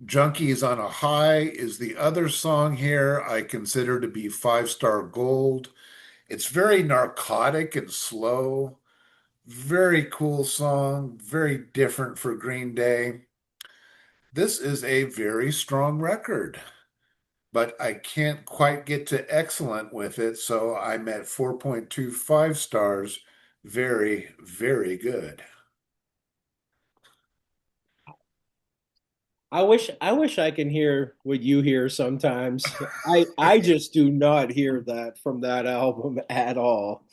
Junkies on a High is the other song here I consider to be five-star gold. It's very narcotic and slow. Very cool song, very different for Green Day. This is a very strong record, but I can't quite get to excellent with it, so I'm at 4.25 stars. Very, very good. I wish I can hear what you hear sometimes. I just do not hear that from that album at all.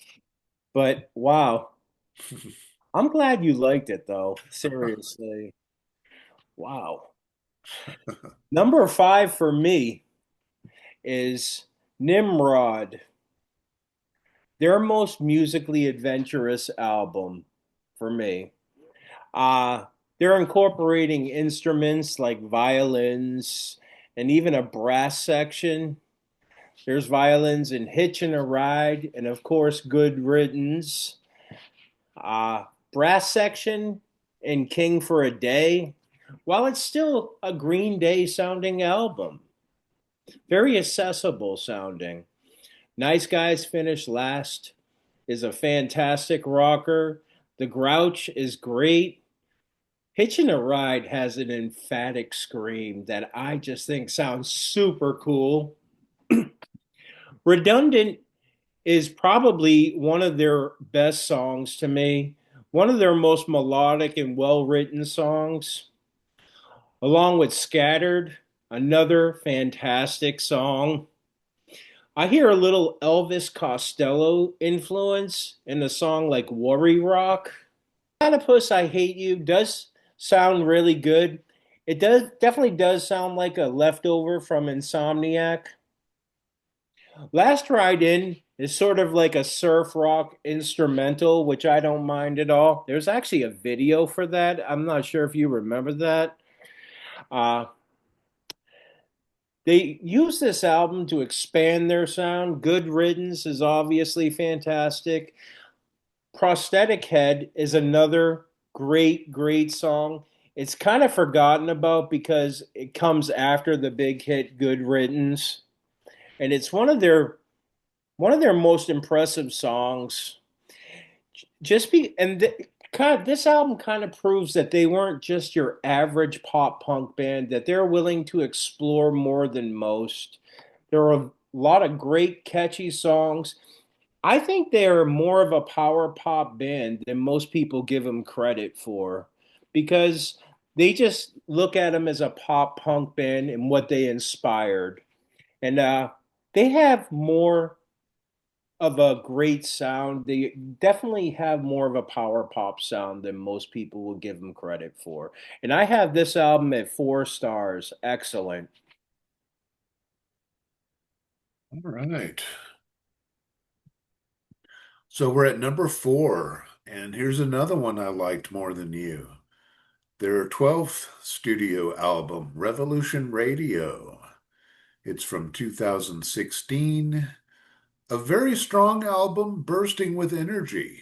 But wow, I'm glad you liked it though. Seriously. Wow. Number five for me is Nimrod, their most musically adventurous album for me. Uh, they're incorporating instruments like violins and even a brass section. There's violins in Hitchin' a Ride and, of course, Good Riddance. Brass section in King for a Day. While it's still a Green Day sounding album, very accessible sounding. Nice Guys Finish Last is a fantastic rocker. The Grouch is great. Hitching a Ride has an emphatic scream that I just think sounds super cool. Redundant is probably one of their best songs to me, one of their most melodic and well written songs, along with Scattered, another fantastic song. I hear a little Elvis Costello influence in a song like Worry Rock. Platypus I Hate You does sound really good. It does definitely does sound like a leftover from Insomniac. Last Ride In is sort of like a surf rock instrumental, which I don't mind at all. There's actually a video for that. I'm not sure if you remember that. Uh, they use this album to expand their sound. Good Riddance is obviously fantastic. Prosthetic Head is another great song. It's kind of forgotten about because it comes after the big hit Good Riddance, and it's one of their most impressive songs. Just be and kind of, this album kind of proves that they weren't just your average pop punk band, that they're willing to explore more than most. There are a lot of great catchy songs. I think they're more of a power pop band than most people give them credit for because they just look at them as a pop punk band and what they inspired. And they have more of a great sound. They definitely have more of a power pop sound than most people will give them credit for. And I have this album at 4 stars. Excellent. All right. So we're at number four, and here's another one I liked more than you. Their 12th studio album, Revolution Radio. It's from 2016. A very strong album bursting with energy.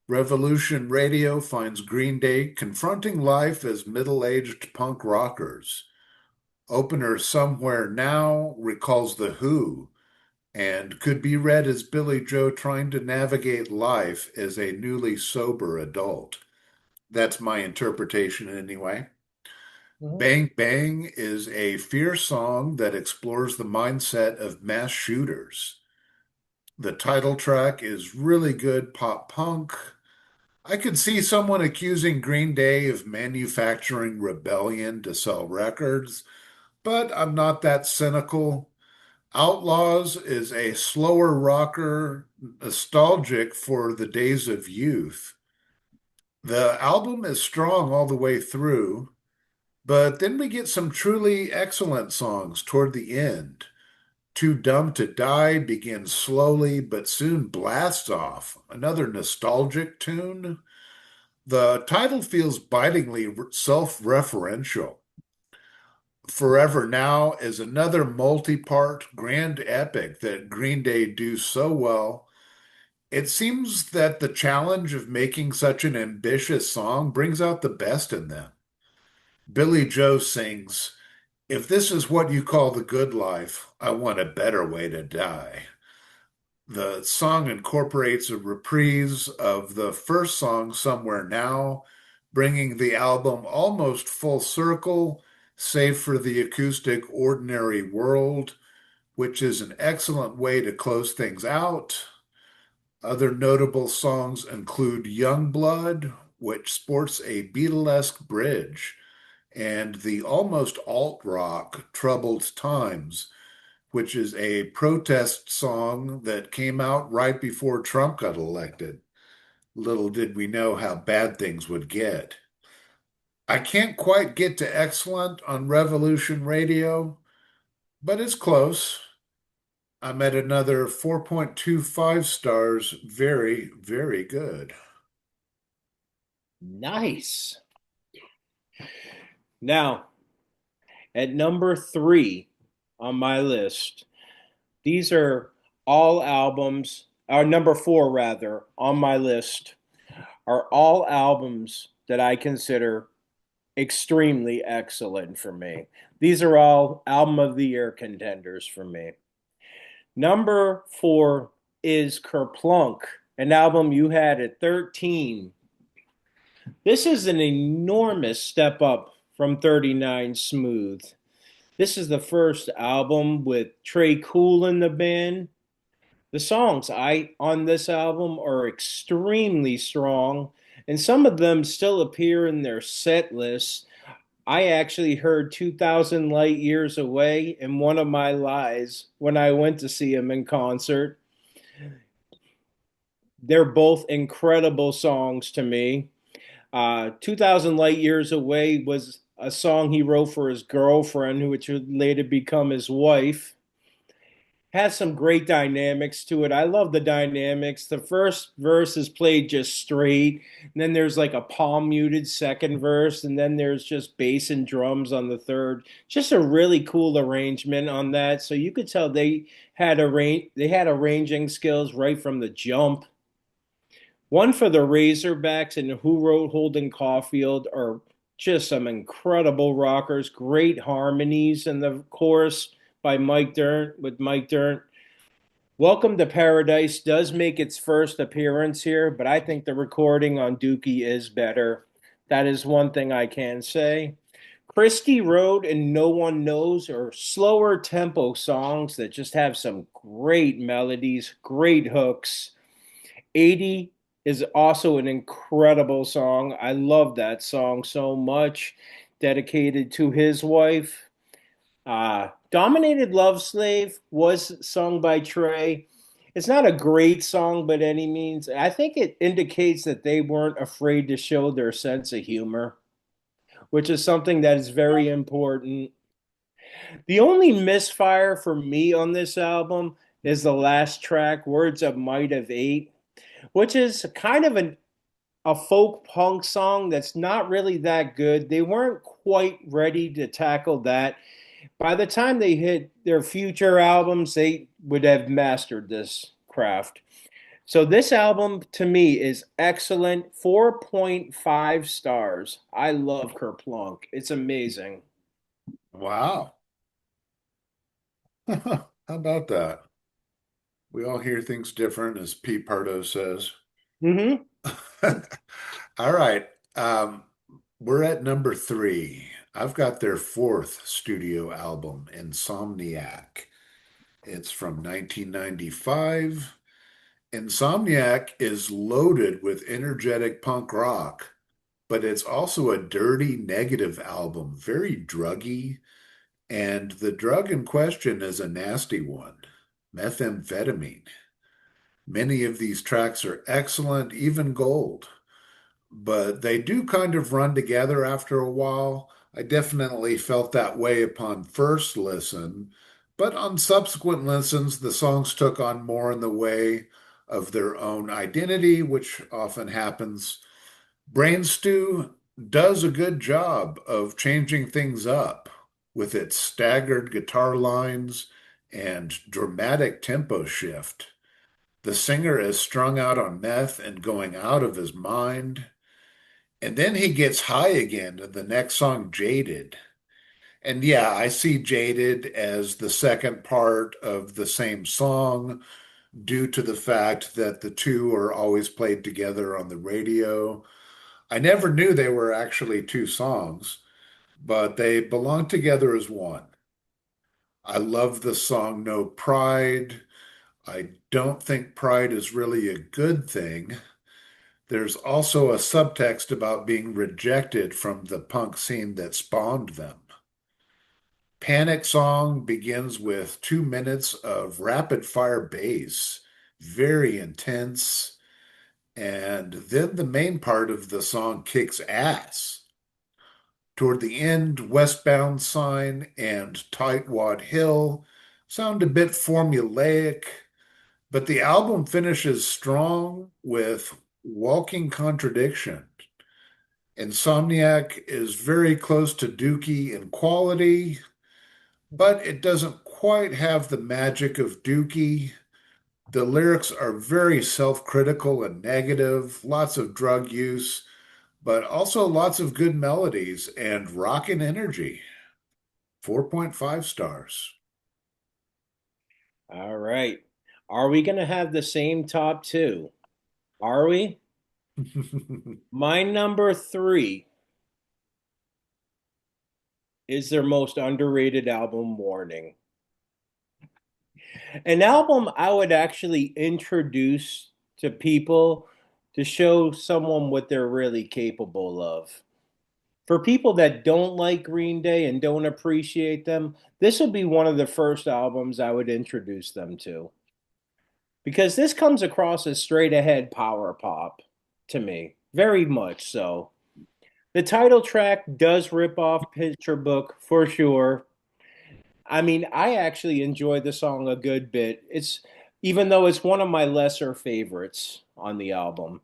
Revolution Radio finds Green Day confronting life as middle-aged punk rockers. Opener Somewhere Now recalls The Who and could be read as Billy Joe trying to navigate life as a newly sober adult. That's my interpretation anyway. Mhm. Bang Bang is a fierce song that explores the mindset of mass shooters. The title track is really good pop punk. I could see someone accusing Green Day of manufacturing rebellion to sell records, but I'm not that cynical. Outlaws is a slower rocker, nostalgic for the days of youth. The album is strong all the way through, but then we get some truly excellent songs toward the end. Too Dumb to Die begins slowly but soon blasts off. Another nostalgic tune. The title feels bitingly self-referential. Forever Now is another multi-part grand epic that Green Day do so well. It seems that the challenge of making such an ambitious song brings out the best in them. Billy Joe sings, "If this is what you call the good life, I want a better way to die." The song incorporates a reprise of the first song, Somewhere Now, bringing the album almost full circle, save for the acoustic Ordinary World, which is an excellent way to close things out. Other notable songs include Young Blood, which sports a Beatlesque bridge, and the almost alt rock Troubled Times, which is a protest song that came out right before Trump got elected. Little did we know how bad things would get. I can't quite get to excellent on Revolution Radio, but it's close. I'm at another 4.25 stars. Very, very good. Nice. Now, at number 3 on my list, these are all albums, or number 4 rather, on my list, are all albums that I consider extremely excellent for me. These are all album of the year contenders for me. Number 4 is Kerplunk, an album you had at 13. This is an enormous step up from 39 Smooth. This is the first album with Trey Cool in the band. The songs I on this album are extremely strong, and some of them still appear in their set lists. I actually heard 2000 Light Years Away in one of my lives when I went to see him in concert. They're both incredible songs to me. 2000 Light Years Away was a song he wrote for his girlfriend, which would later become his wife. Has some great dynamics to it. I love the dynamics. The first verse is played just straight, and then there's like a palm muted second verse, and then there's just bass and drums on the third. Just a really cool arrangement on that. So you could tell they had arranging skills right from the jump. One for the Razorbacks and Who Wrote Holden Caulfield are just some incredible rockers, great harmonies in the chorus by Mike Dirnt with Mike Dirnt. Welcome to Paradise does make its first appearance here, but I think the recording on Dookie is better. That is one thing I can say. Christie Road and No One Knows are slower tempo songs that just have some great melodies, great hooks. 80 is also an incredible song. I love that song so much, dedicated to his wife. Dominated Love Slave was sung by Trey. It's not a great song by any means. I think it indicates that they weren't afraid to show their sense of humor, which is something that is very important. The only misfire for me on this album is the last track, Words of Might of Eight, which is kind of a folk punk song that's not really that good. They weren't quite ready to tackle that. By the time they hit their future albums, they would have mastered this craft. So this album to me is excellent. 4.5 stars. I love Kerplunk. It's amazing. Wow. How about that? We all hear things different, as Pete Pardo says. Mm-hmm. All right. Um, we're at number three. I've got their fourth studio album, Insomniac. It's from 1995. Insomniac is loaded with energetic punk rock, but it's also a dirty, negative album, very druggy. And the drug in question is a nasty one, methamphetamine. Many of these tracks are excellent, even gold, but they do kind of run together after a while. I definitely felt that way upon first listen, but on subsequent listens, the songs took on more in the way of their own identity, which often happens. Brain Stew does a good job of changing things up with its staggered guitar lines and dramatic tempo shift. The singer is strung out on meth and going out of his mind. And then he gets high again in the next song, Jaded. And yeah, I see Jaded as the second part of the same song due to the fact that the two are always played together on the radio. I never knew they were actually two songs, but they belong together as one. I love the song No Pride. I don't think pride is really a good thing. There's also a subtext about being rejected from the punk scene that spawned them. Panic Song begins with 2 minutes of rapid fire bass, very intense, and then the main part of the song kicks ass. Toward the end, Westbound Sign and Tightwad Hill sound a bit formulaic, but the album finishes strong with Walking Contradiction. Insomniac is very close to Dookie in quality, but it doesn't quite have the magic of Dookie. The lyrics are very self-critical and negative, lots of drug use, but also lots of good melodies and rockin' energy. 4.5 stars. All right. Are we going to have the same top two? Are we? My number three is their most underrated album, Warning. An album I would actually introduce to people to show someone what they're really capable of. For people that don't like Green Day and don't appreciate them, this would be one of the first albums I would introduce them to. Because this comes across as straight ahead power pop to me, very much so. The title track does rip off Picture Book for sure. I mean, I actually enjoy the song a good bit. It's even though it's one of my lesser favorites on the album.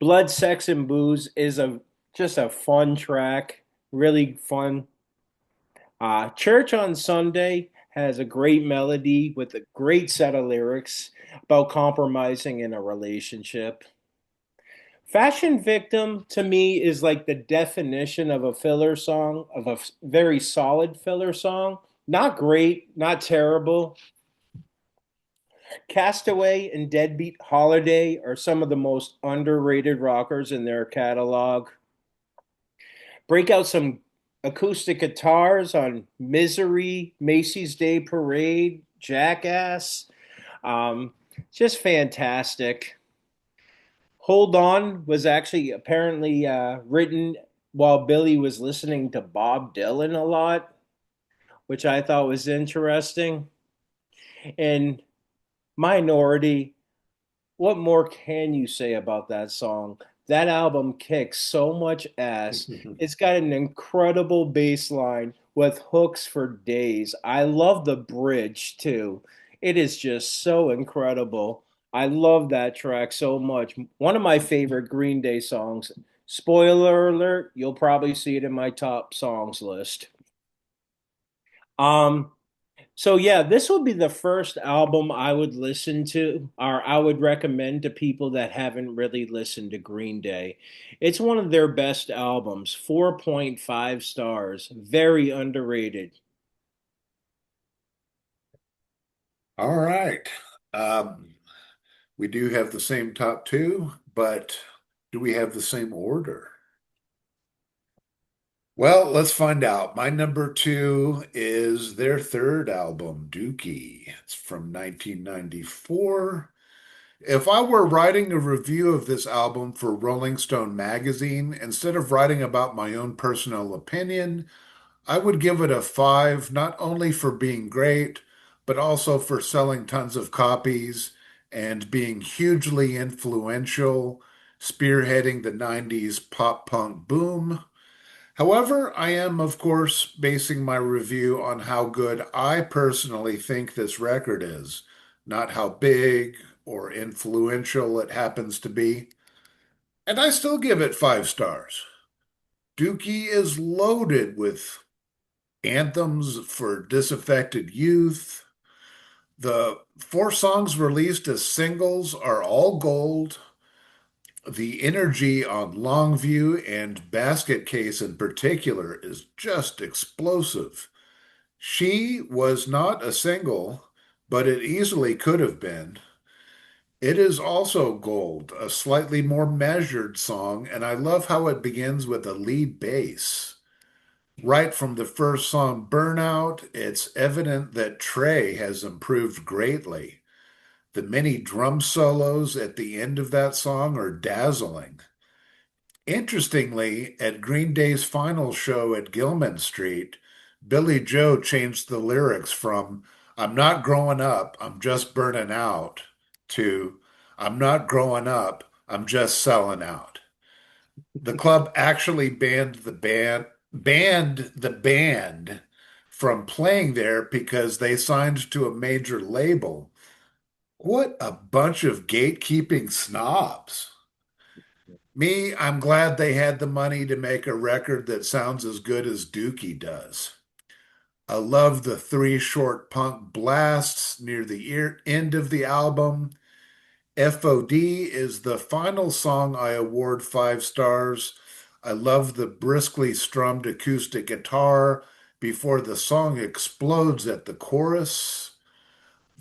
Blood, Sex, and Booze is a just a fun track, really fun. Church on Sunday has a great melody with a great set of lyrics about compromising in a relationship. Fashion Victim to me is like the definition of a filler song, of a very solid filler song. Not great, not terrible. Castaway and Deadbeat Holiday are some of the most underrated rockers in their catalog. Break out some acoustic guitars on Misery, Macy's Day Parade, Jackass. Um, just fantastic. Hold On was actually apparently written while Billy was listening to Bob Dylan a lot, which I thought was interesting. And Minority, what more can you say about that song? That album kicks so much ass. It's got an incredible bass line with hooks for days. I love the bridge too. It is just so incredible. I love that track so much. One of my favorite Green Day songs. Spoiler alert, you'll probably see it in my top songs list. Um, so yeah, this would be the first album I would listen to, or I would recommend to people that haven't really listened to Green Day. It's one of their best albums, 4.5 stars, very underrated. All right. Um, we do have the same top two, but do we have the same order? Well, let's find out. My number two is their third album, Dookie. It's from 1994. If I were writing a review of this album for Rolling Stone magazine, instead of writing about my own personal opinion, I would give it a five, not only for being great, but also for selling tons of copies and being hugely influential, spearheading the 90s pop punk boom. However, I am, of course, basing my review on how good I personally think this record is, not how big or influential it happens to be. And I still give it 5 stars. Dookie is loaded with anthems for disaffected youth. The 4 songs released as singles are all gold. The energy on Longview and Basket Case in particular is just explosive. She was not a single, but it easily could have been. It is also gold, a slightly more measured song, and I love how it begins with a lead bass. Right from the first song, Burnout, it's evident that Trey has improved greatly. The many drum solos at the end of that song are dazzling. Interestingly, at Green Day's final show at Gilman Street, Billy Joe changed the lyrics from "I'm not growing up, I'm just burning out" to "I'm not growing up, I'm just selling out." The club actually banned the band from playing there because they signed to a major label. What a bunch of gatekeeping snobs. Me, I'm glad they had the money to make a record that sounds as good as Dookie does. I love the 3 short punk blasts near the end of the album. FOD is the final song I award 5 stars. I love the briskly strummed acoustic guitar before the song explodes at the chorus.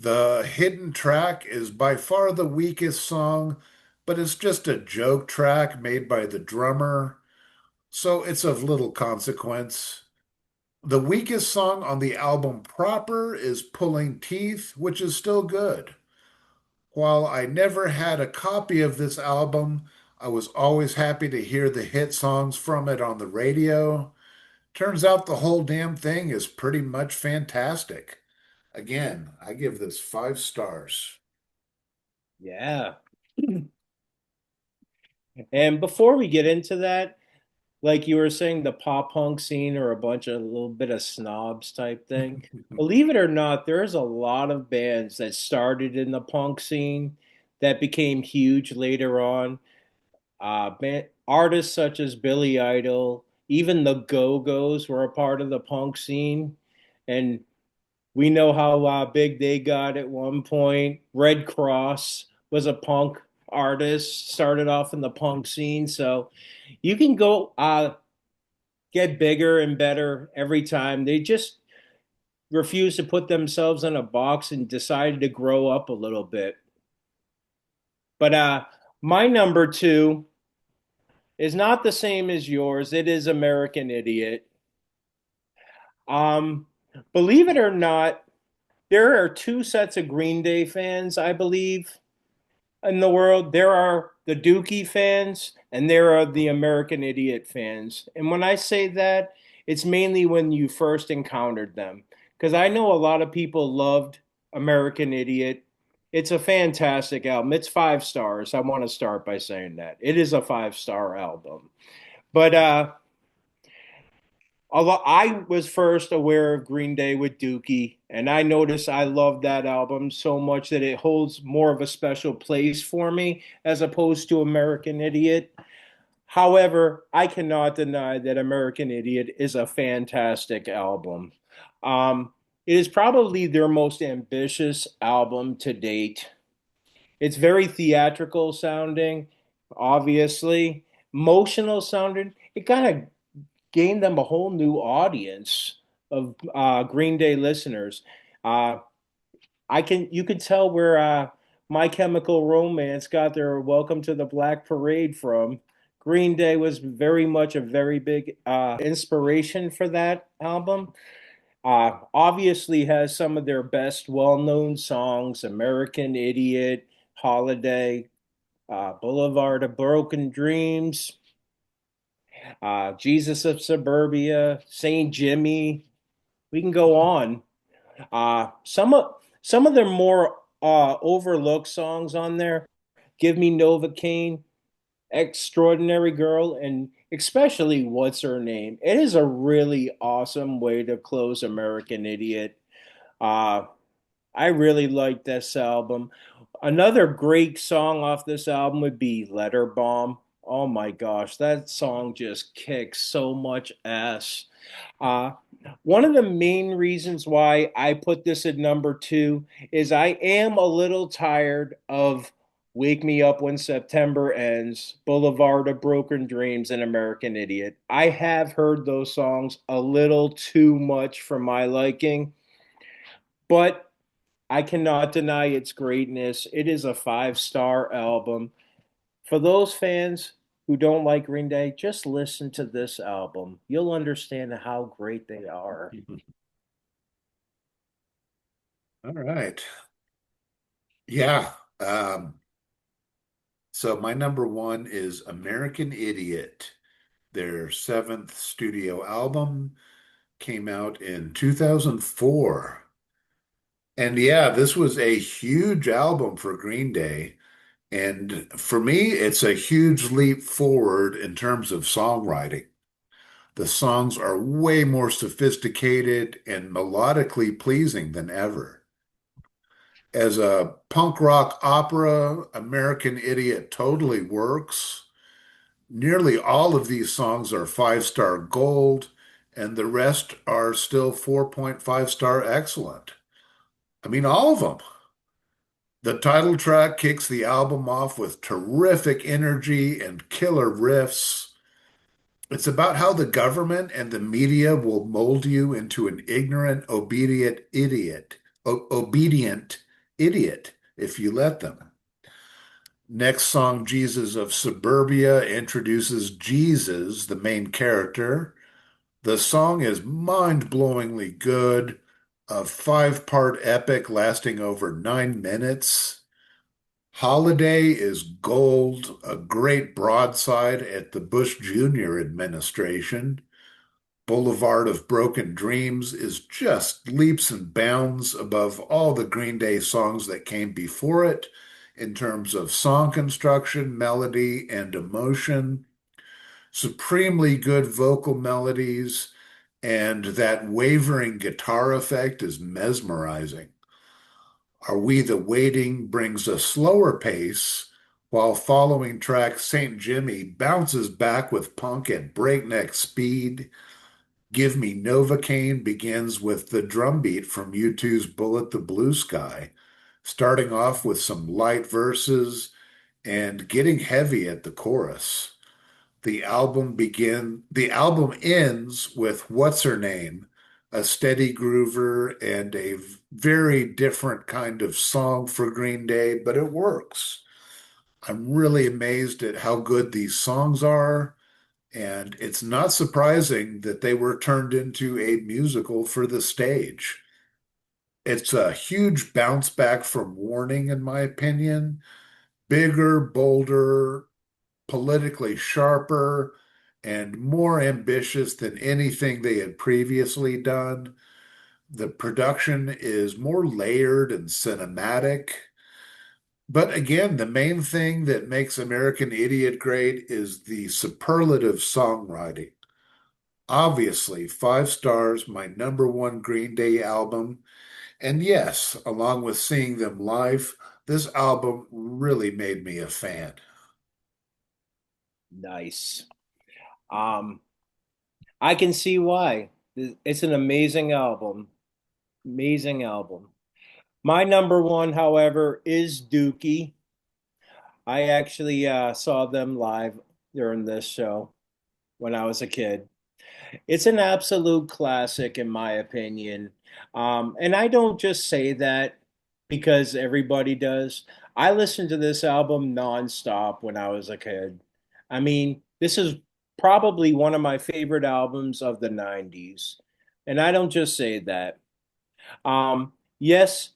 The hidden track is by far the weakest song, but it's just a joke track made by the drummer, so it's of little consequence. The weakest song on the album proper is Pulling Teeth, which is still good. While I never had a copy of this album, I was always happy to hear the hit songs from it on the radio. Turns out the whole damn thing is pretty much fantastic. Again, I give this 5 stars. Yeah. And before we get into that, like you were saying, the pop punk scene or a bunch of a little bit of snobs type thing. Believe it or not, there's a lot of bands that started in the punk scene that became huge later on. Artists such as Billy Idol, even the Go Go's were a part of the punk scene. And we know how big they got at one point. Red Cross was a punk artist, started off in the punk scene. So you can go get bigger and better every time. They just refused to put themselves in a box and decided to grow up a little bit. But my number two is not the same as yours. It is American Idiot. Um, Believe it or not, there are two sets of Green Day fans, I believe, in the world. There are the Dookie fans and there are the American Idiot fans. And when I say that, it's mainly when you first encountered them. Because I know a lot of people loved American Idiot. It's a fantastic album. It's 5 stars. I want to start by saying that. It is a 5 star album. But although I was first aware of Green Day with Dookie, and I noticed I love that album so much that it holds more of a special place for me as opposed to American Idiot. However, I cannot deny that American Idiot is a fantastic album. It is probably their most ambitious album to date. It's very theatrical sounding, obviously, emotional sounding. It kind of gained them a whole new audience of Green Day listeners. Uh, you could tell where My Chemical Romance got their "Welcome to the Black Parade" from. Green Day was very much a very big inspiration for that album. Obviously, has some of their best well-known songs: "American Idiot," "Holiday," "Boulevard of Broken Dreams," Jesus of Suburbia, Saint Jimmy. We can go on. Some of their more overlooked songs on there, "Give Me Novocaine," "Extraordinary Girl," and especially "What's Her Name." It is a really awesome way to close American Idiot. Uh, I really like this album. Another great song off this album would be "Letter Bomb." Oh my gosh, that song just kicks so much ass. Uh, One of the main reasons why I put this at number two is I am a little tired of "Wake Me Up When September Ends," "Boulevard of Broken Dreams," and "American Idiot." I have heard those songs a little too much for my liking, but I cannot deny its greatness. It is a 5 star album. For those fans who don't like Green Day, just listen to this album. You'll understand how great they are. All right. Yeah. So my number one is American Idiot. Their seventh studio album came out in 2004. And yeah, this was a huge album for Green Day. And for me, it's a huge leap forward in terms of songwriting. The songs are way more sophisticated and melodically pleasing than ever. As a punk rock opera, American Idiot totally works. Nearly all of these songs are 5 star gold, and the rest are still 4.5 star excellent. I mean, all of them. The title track kicks the album off with terrific energy and killer riffs. It's about how the government and the media will mold you into an ignorant, obedient idiot if you let them. Next song, Jesus of Suburbia, introduces Jesus, the main character. The song is mind-blowingly good, a 5 part epic lasting over 9 minutes. Holiday is gold, a great broadside at the Bush Jr. administration. Boulevard of Broken Dreams is just leaps and bounds above all the Green Day songs that came before it in terms of song construction, melody, and emotion. Supremely good vocal melodies, and that wavering guitar effect is mesmerizing. Are We the Waiting brings a slower pace, while following track St. Jimmy bounces back with punk at breakneck speed. Give Me Novocaine begins with the drum beat from U2's Bullet the Blue Sky, starting off with some light verses and getting heavy at the chorus. The album ends with What's Her Name, a steady groover and a very different kind of song for Green Day, but it works. I'm really amazed at how good these songs are. And it's not surprising that they were turned into a musical for the stage. It's a huge bounce back from Warning, in my opinion. Bigger, bolder, politically sharper, and more ambitious than anything they had previously done. The production is more layered and cinematic. But again, the main thing that makes American Idiot great is the superlative songwriting. Obviously, 5 stars, my number one Green Day album. And yes, along with seeing them live, this album really made me a fan. Nice. Um, I can see why. It's an amazing album. Amazing album. My number one, however, is Dookie. I actually saw them live during this show when I was a kid. It's an absolute classic, in my opinion. And I don't just say that because everybody does. I listened to this album nonstop when I was a kid. I mean, this is probably one of my favorite albums of the 90s. And I don't just say that. Yes,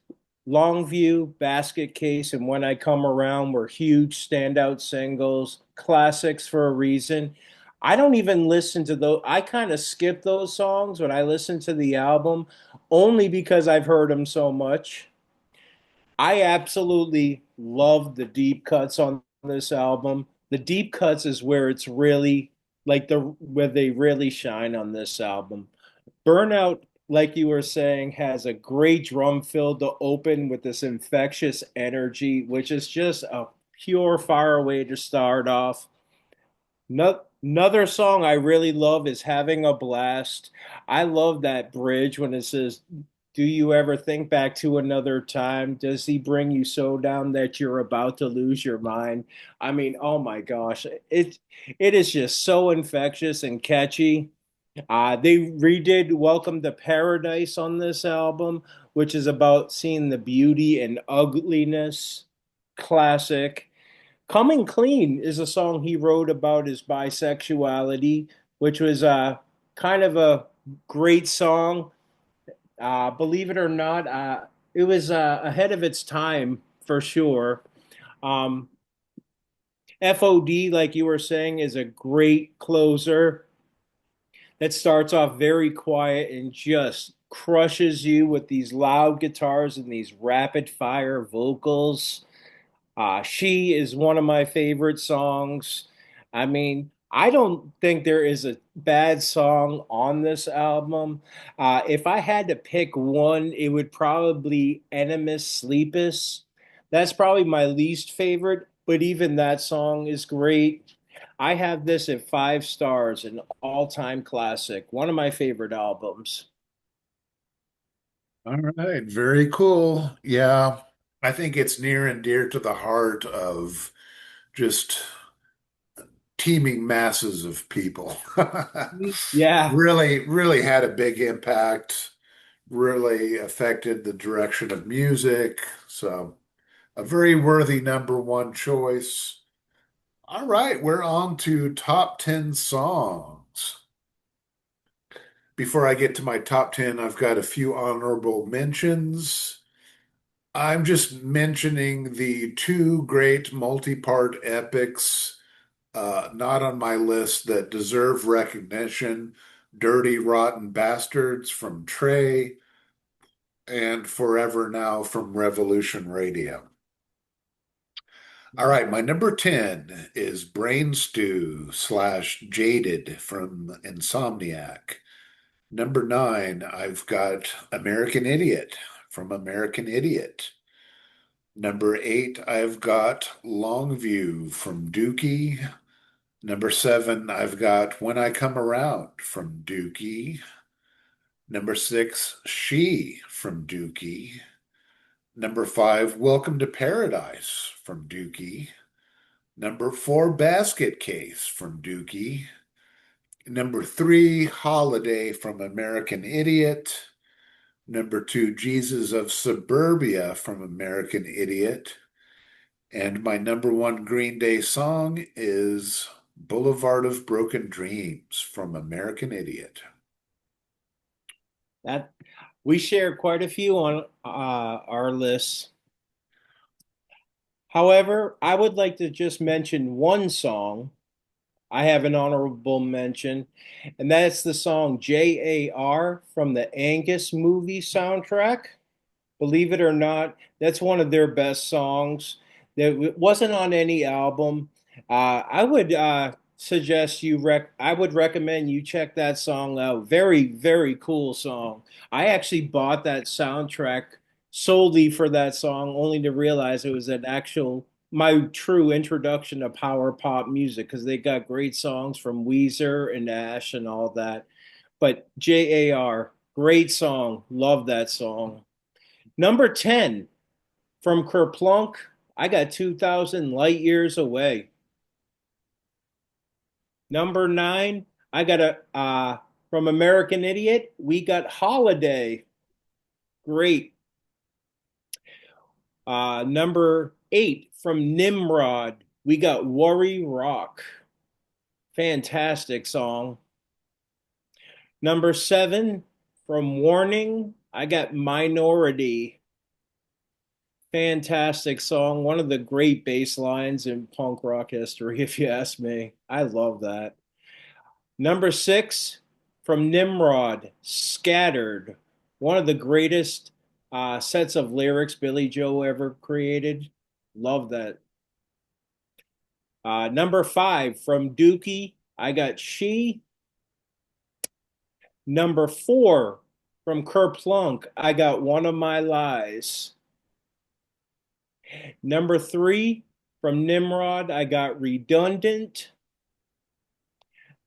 Longview, Basket Case, and When I Come Around were huge standout singles, classics for a reason. I don't even listen to those. I kind of skip those songs when I listen to the album only because I've heard them so much. I absolutely love the deep cuts on this album. The deep cuts is where it's really like where they really shine on this album. Burnout, like you were saying, has a great drum fill to open with this infectious energy, which is just a pure fire way to start off. Another song I really love is Having a Blast. I love that bridge when it says, "Do you ever think back to another time? Does he bring you so down that you're about to lose your mind?" I mean, oh my gosh, it is just so infectious and catchy. They redid Welcome to Paradise on this album, which is about seeing the beauty and ugliness. Classic. Coming Clean is a song he wrote about his bisexuality, which was kind of a great song. Believe it or not, it was ahead of its time for sure. Um, FOD, like you were saying, is a great closer that starts off very quiet and just crushes you with these loud guitars and these rapid fire vocals. She is one of my favorite songs. I mean, I don't think there is a bad song on this album. If I had to pick one, it would probably Enemies Sleepus. That's probably my least favorite, but even that song is great. I have this at 5 stars, an all-time classic, one of my favorite albums. All right, very cool. Yeah, I think it's near and dear to the heart of just teeming masses of people. Yeah. Really, really had a big impact, really affected the direction of music. So, a very worthy number one choice. All right, we're on to top 10 songs. Before I get to my top 10, I've got a few honorable mentions. I'm just mentioning the two great multi-part epics, not on my list, that deserve recognition: Dirty Rotten Bastards from Trey and Forever Now from Revolution Radio. All right, my number 10 is Brain Stew slash Jaded from Insomniac. Number 9, I've got American Idiot from American Idiot. Number 8, I've got Longview from Dookie. Number 7, I've got When I Come Around from Dookie. Number 6, She from Dookie. Number 5, Welcome to Paradise from Dookie. Number 4, Basket Case from Dookie. Number 3, Holiday from American Idiot. Number 2, Jesus of Suburbia from American Idiot. And my number one Green Day song is Boulevard of Broken Dreams from American Idiot. That we share quite a few on our lists. However, I would like to just mention one song. I have an honorable mention, and that's the song JAR from the Angus movie soundtrack. Believe it or not, that's one of their best songs. That wasn't on any album. I would suggest I would recommend you check that song out. Very, very cool song. I actually bought that soundtrack solely for that song, only to realize it was an actual my true introduction to power pop music because they got great songs from Weezer and Ash and all that. But JAR, great song. Love that song. Number 10 from Kerplunk, I got 2,000 light years away. Number 9, I got a from American Idiot, we got Holiday. Great. Number 8 from Nimrod, we got Worry Rock. Fantastic song. Number 7 from Warning, I got Minority. Fantastic song. One of the great bass lines in punk rock history, if you ask me. I love that. Number 6 from Nimrod, Scattered. One of the greatest sets of lyrics Billy Joe ever created. Love that. Number 5 from Dookie, I got She. Number 4 from Kerplunk, I got One of My Lies. Number 3 from Nimrod, I got Redundant.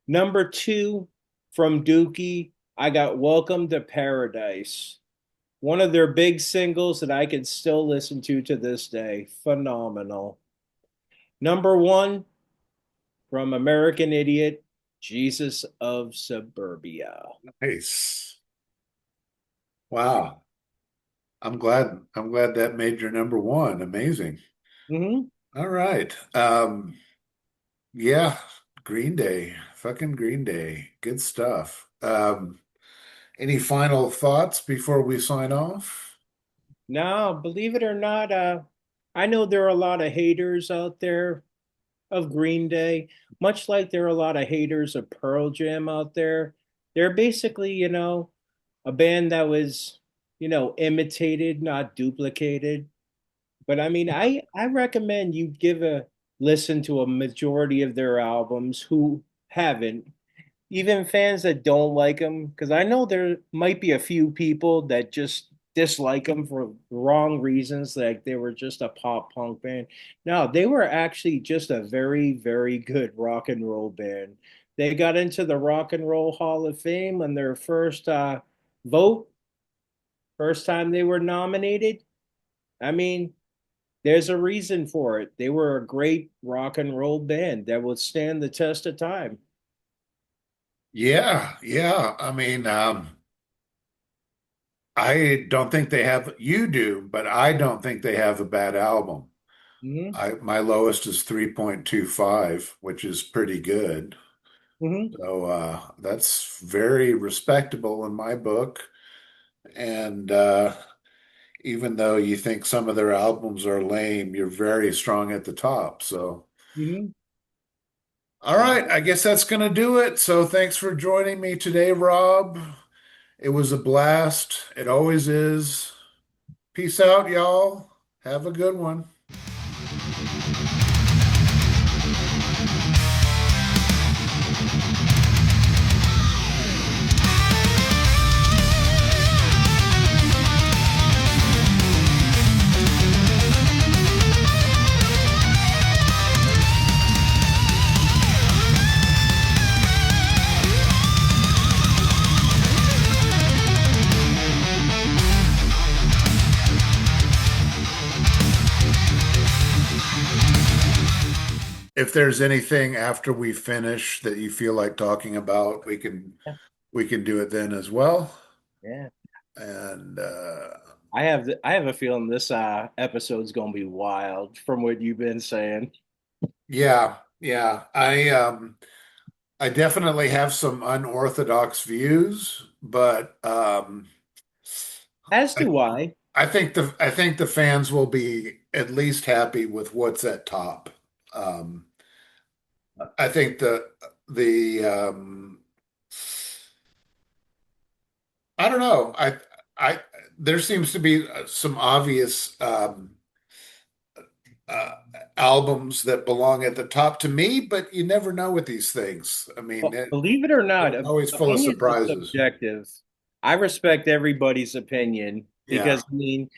Number 2 from Dookie, I got Welcome to Paradise. One of their big singles that I can still listen to this day. Phenomenal. Number 1 from American Idiot, Jesus of Suburbia. Nice. Wow. I'm glad that made your number one. Amazing. Mm-hmm. All right. Yeah, Green Day. Fucking Green Day. Good stuff. Any final thoughts before we sign off? Now, believe it or not, I know there are a lot of haters out there of Green Day, much like there are a lot of haters of Pearl Jam out there. They're basically, a band that was, imitated, not duplicated. But I mean, I recommend you give a listen to a majority of their albums who haven't, even fans that don't like them, because I know there might be a few people that just dislike them for wrong reasons, like they were just a pop punk band. No, they were actually just a very, very good rock and roll band. They got into the Rock and Roll Hall of Fame on their first vote, first time they were nominated. I mean, there's a reason for it. They were a great rock and roll band that would stand the test of time. Yeah, yeah. I don't think they have, you do, but I don't think they have a bad album. Hmm. My lowest is 3.25, which is pretty good. Hmm. So that's very respectable in my book. And even though you think some of their albums are lame, you're very strong at the top. So, Hmm. all right, I guess that's going to do it. So, thanks for joining me today, Rob. It was a blast. It always is. Peace out, y'all. Have a good one. If there's anything after we finish that you feel like talking about, we can do it then as well. Yeah. And I have a feeling this episode's gonna be wild from what you've been saying. yeah. Yeah, I definitely have some unorthodox views, but As I do I. I think the fans will be at least happy with what's at top. Um, I think the I don't know. I there seems to be some obvious uh, albums that belong at the top to me, but you never know with these things. I mean, Well, believe it or they're not, always full of opinions are surprises. subjective. I respect everybody's opinion Yeah. because I mean,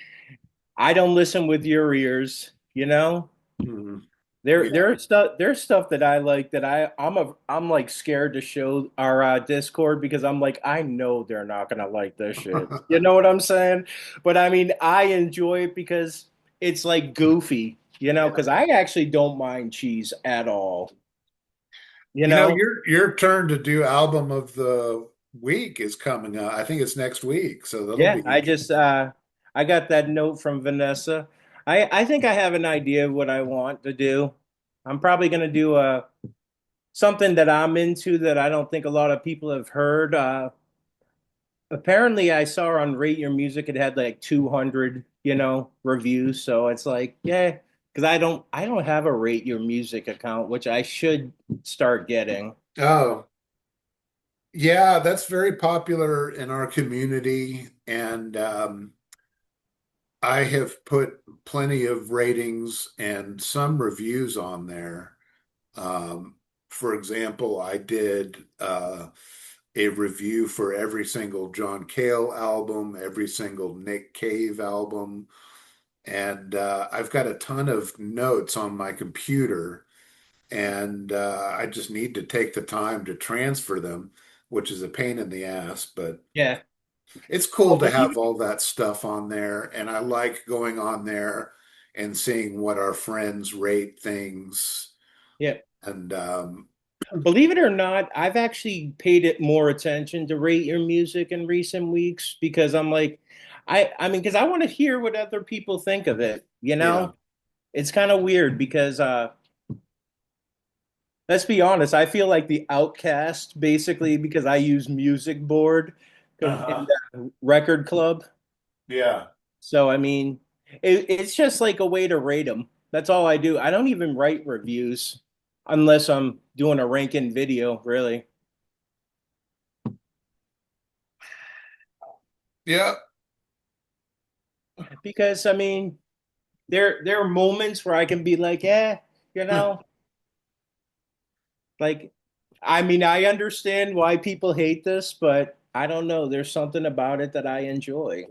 I don't listen with your ears, you know? Mhm. Yeah. There's stuff that I like that I'm like scared to show our Discord because I'm like I know they're not gonna like this shit. You know what I'm saying? But I mean I enjoy it because it's like goofy, you know, Yeah. because I actually don't mind cheese at all. You You know, know? your turn to do album of the week is coming up. I think it's next week, so that'll be Yeah, interesting. I got that note from Vanessa. I think I have an idea of what I want to do. I'm probably gonna do something that I'm into that I don't think a lot of people have heard. Apparently, I saw on Rate Your Music it had like 200, you know, reviews. So it's like, yeah, because I don't have a Rate Your Music account, which I should start getting. Oh, yeah, that's very popular in our community, and I have put plenty of ratings and some reviews on there. Um, for example, I did a review for every single John Cale album, every single Nick Cave album, and I've got a ton of notes on my computer, and I just need to take the time to transfer them, which is a pain in the ass, but Yeah. it's cool Well, to believe have all that stuff on there, and I like going on there and seeing what our friends rate things. yeah. And Believe it or not, I've actually paid it more attention to Rate Your Music in recent weeks because I'm like, I mean, because I want to hear what other people think of it, you yeah, know? It's kind of weird because let's be honest, I feel like the outcast basically because I use Music Board in uh-huh, the record club. yeah, So I mean, it's just like a way to rate them. That's all I do. I don't even write reviews unless I'm doing a ranking video, really. yeah. Because I mean, there are moments where I can be like, you know, like I mean, I understand why people hate this, but I don't know. There's something about it that I enjoy.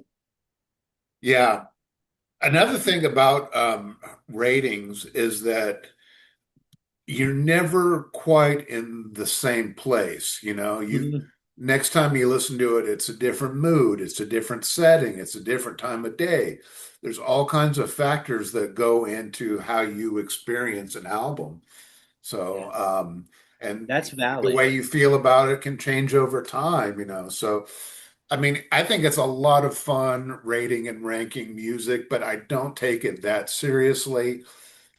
Yeah. Another thing about ratings is that you're never quite in the same place. You know, you Mhm. next time you listen to it, it's a different mood, it's a different setting, it's a different time of day. There's all kinds of factors that go into how you experience an album. So, and That's the valid. way you feel about it can change over time, you know. So, I mean, I think it's a lot of fun rating and ranking music, but I don't take it that seriously.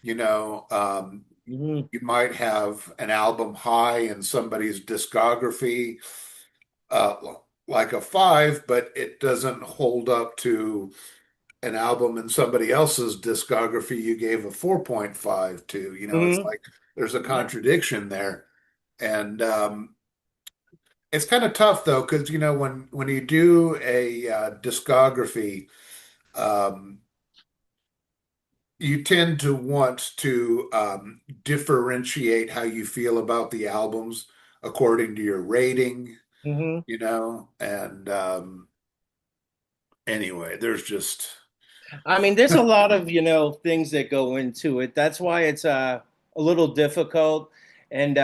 You know, Mhm. you might have an album high in somebody's discography, uh, like a five, but it doesn't hold up to an album in somebody else's discography you gave a 4.5 to. You know, it's Mhm. like there's a Yeah. contradiction there. And it's kind of tough though, because you know when you do a discography, um, you tend to want to differentiate how you feel about the albums according to your rating, Mhm. you know. And anyway, there's just I mean, there's a lot of, you know, things that go into it. That's why it's a little difficult. And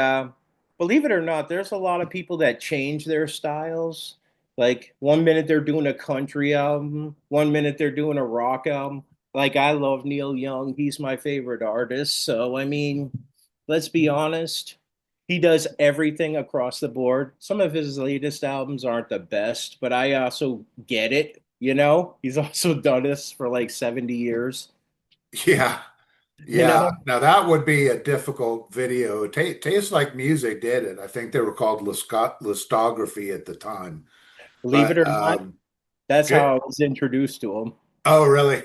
believe it or not, there's a lot of people that change their styles. Like one minute they're doing a country album, one minute they're doing a rock album. Like I love Neil Young. He's my favorite artist. So, I mean, let's be honest. He does everything across the board. Some of his latest albums aren't the best, but I also get it. You know, he's also done this for like 70 years. yeah. you Yeah, know, now that would be a difficult video. Taste Like Music did it. I think they were called listography at the time. believe it But or not, that's J how I was introduced to him. oh, really?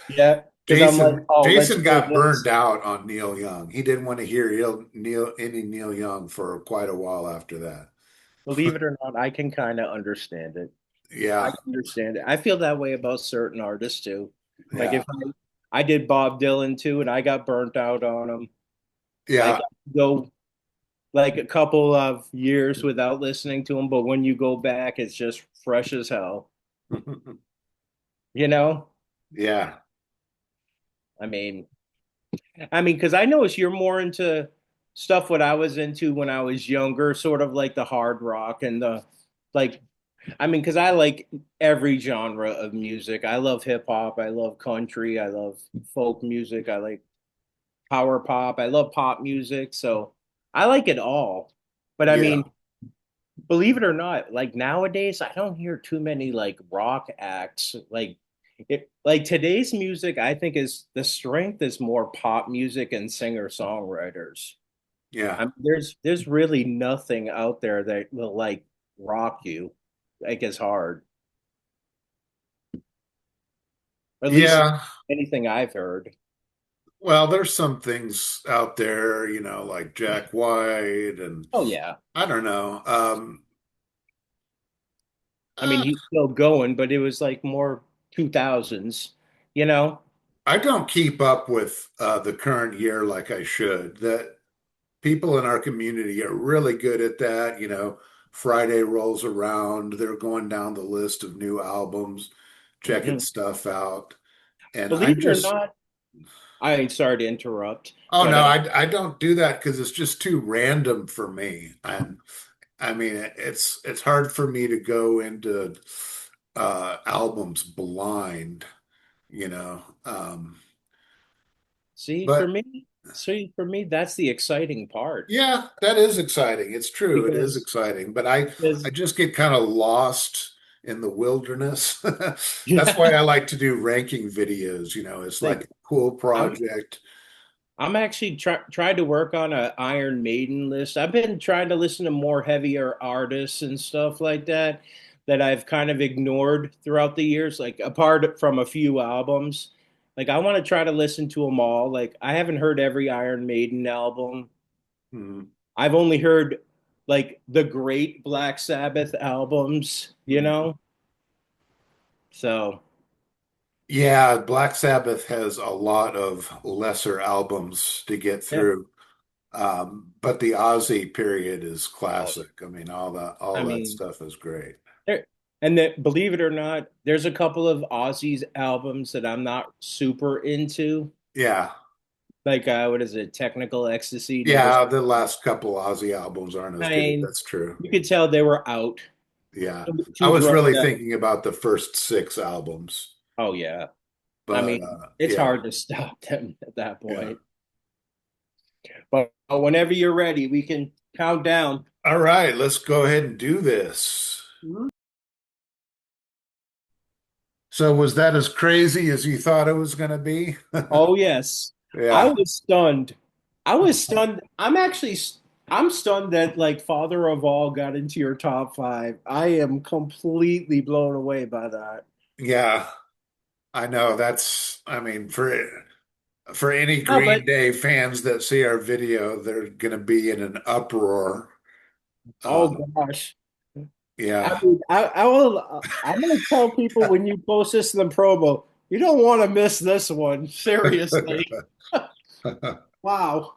Yeah, because I'm like, Jason oh, let's Jason hear got burned this. out on Neil Young. He didn't want to hear any Neil Young for quite a while after that. Believe it or not, I can kind of understand it. I Yeah, can understand it. I feel that way about certain artists too. Like yeah, if I did Bob Dylan too, and I got burnt out on him. Like yeah, I go like a couple of years without listening to him, but when you go back, it's just fresh as hell. You know? yeah, I mean, because I noticed you're more into stuff what I was into when I was younger, sort of like the hard rock and the like. Because I like every genre of music. I love hip hop. I love country. I love folk music. I like power pop. I love pop music. So I like it all. But yeah, believe it or not, like nowadays, I don't hear too many like rock acts. Like today's music, I think is the strength is more pop music and singer songwriters. yeah, There's really nothing out there that will like rock you like as hard, or at least yeah. anything I've heard. Well, there's some things out there, like Jack White, and Oh yeah, I don't know. he's still going, but it was like more 2000s, you know. I don't keep up with the current year like I should. That people in our community are really good at that. Friday rolls around, they're going down the list of new albums, checking Mhm. stuff out. And Believe I'm it or just, not, I ain't sorry to interrupt, oh but no, I don't do that because it's just too random for me. And I mean, it's hard for me to go into albums blind, you know. see, But for me, that's the exciting part yeah, that is exciting. It's true. It is because exciting. But I because just get kind of lost in the wilderness. That's why yeah, I like to do ranking videos. It's like like a cool I'm project. I'm actually trying to work on a Iron Maiden list. I've been trying to listen to more heavier artists and stuff like that that I've kind of ignored throughout the years, like apart from a few albums. Like I want to try to listen to them all. Like I haven't heard every Iron Maiden album. Mhm. I've only heard like the great Black Sabbath albums, you Mhm. know? So, Yeah, Black Sabbath has a lot of lesser albums to get yeah. through. But the Ozzy period is Oh, classic. I mean, I all that mean, stuff is great. there, and that believe it or not, there's a couple of Ozzy's albums that I'm not super into. Yeah. Like what is it? Technical Ecstasy never. Yeah, the last couple Ozzy albums aren't as I good. mean, That's true. you could tell they were out, Yeah. I too was drugged really up. thinking about the first six albums, Oh yeah. but It's yeah. hard to stop them at that Yeah. point. But whenever you're ready, we can count down. All right, let's go ahead and do this. So was that as crazy as you thought it was going to be? Oh yes. I Yeah. was stunned. I was stunned. I'm stunned that like Father of All got into your top five. I am completely blown away by that. Yeah. I know I mean, for any No, Green but Day fans that see our video, they're going to be in an uproar. oh Um, gosh. yeah. I will I'm gonna tell people when you post this in the promo, you don't want to miss this one. Seriously. Wow.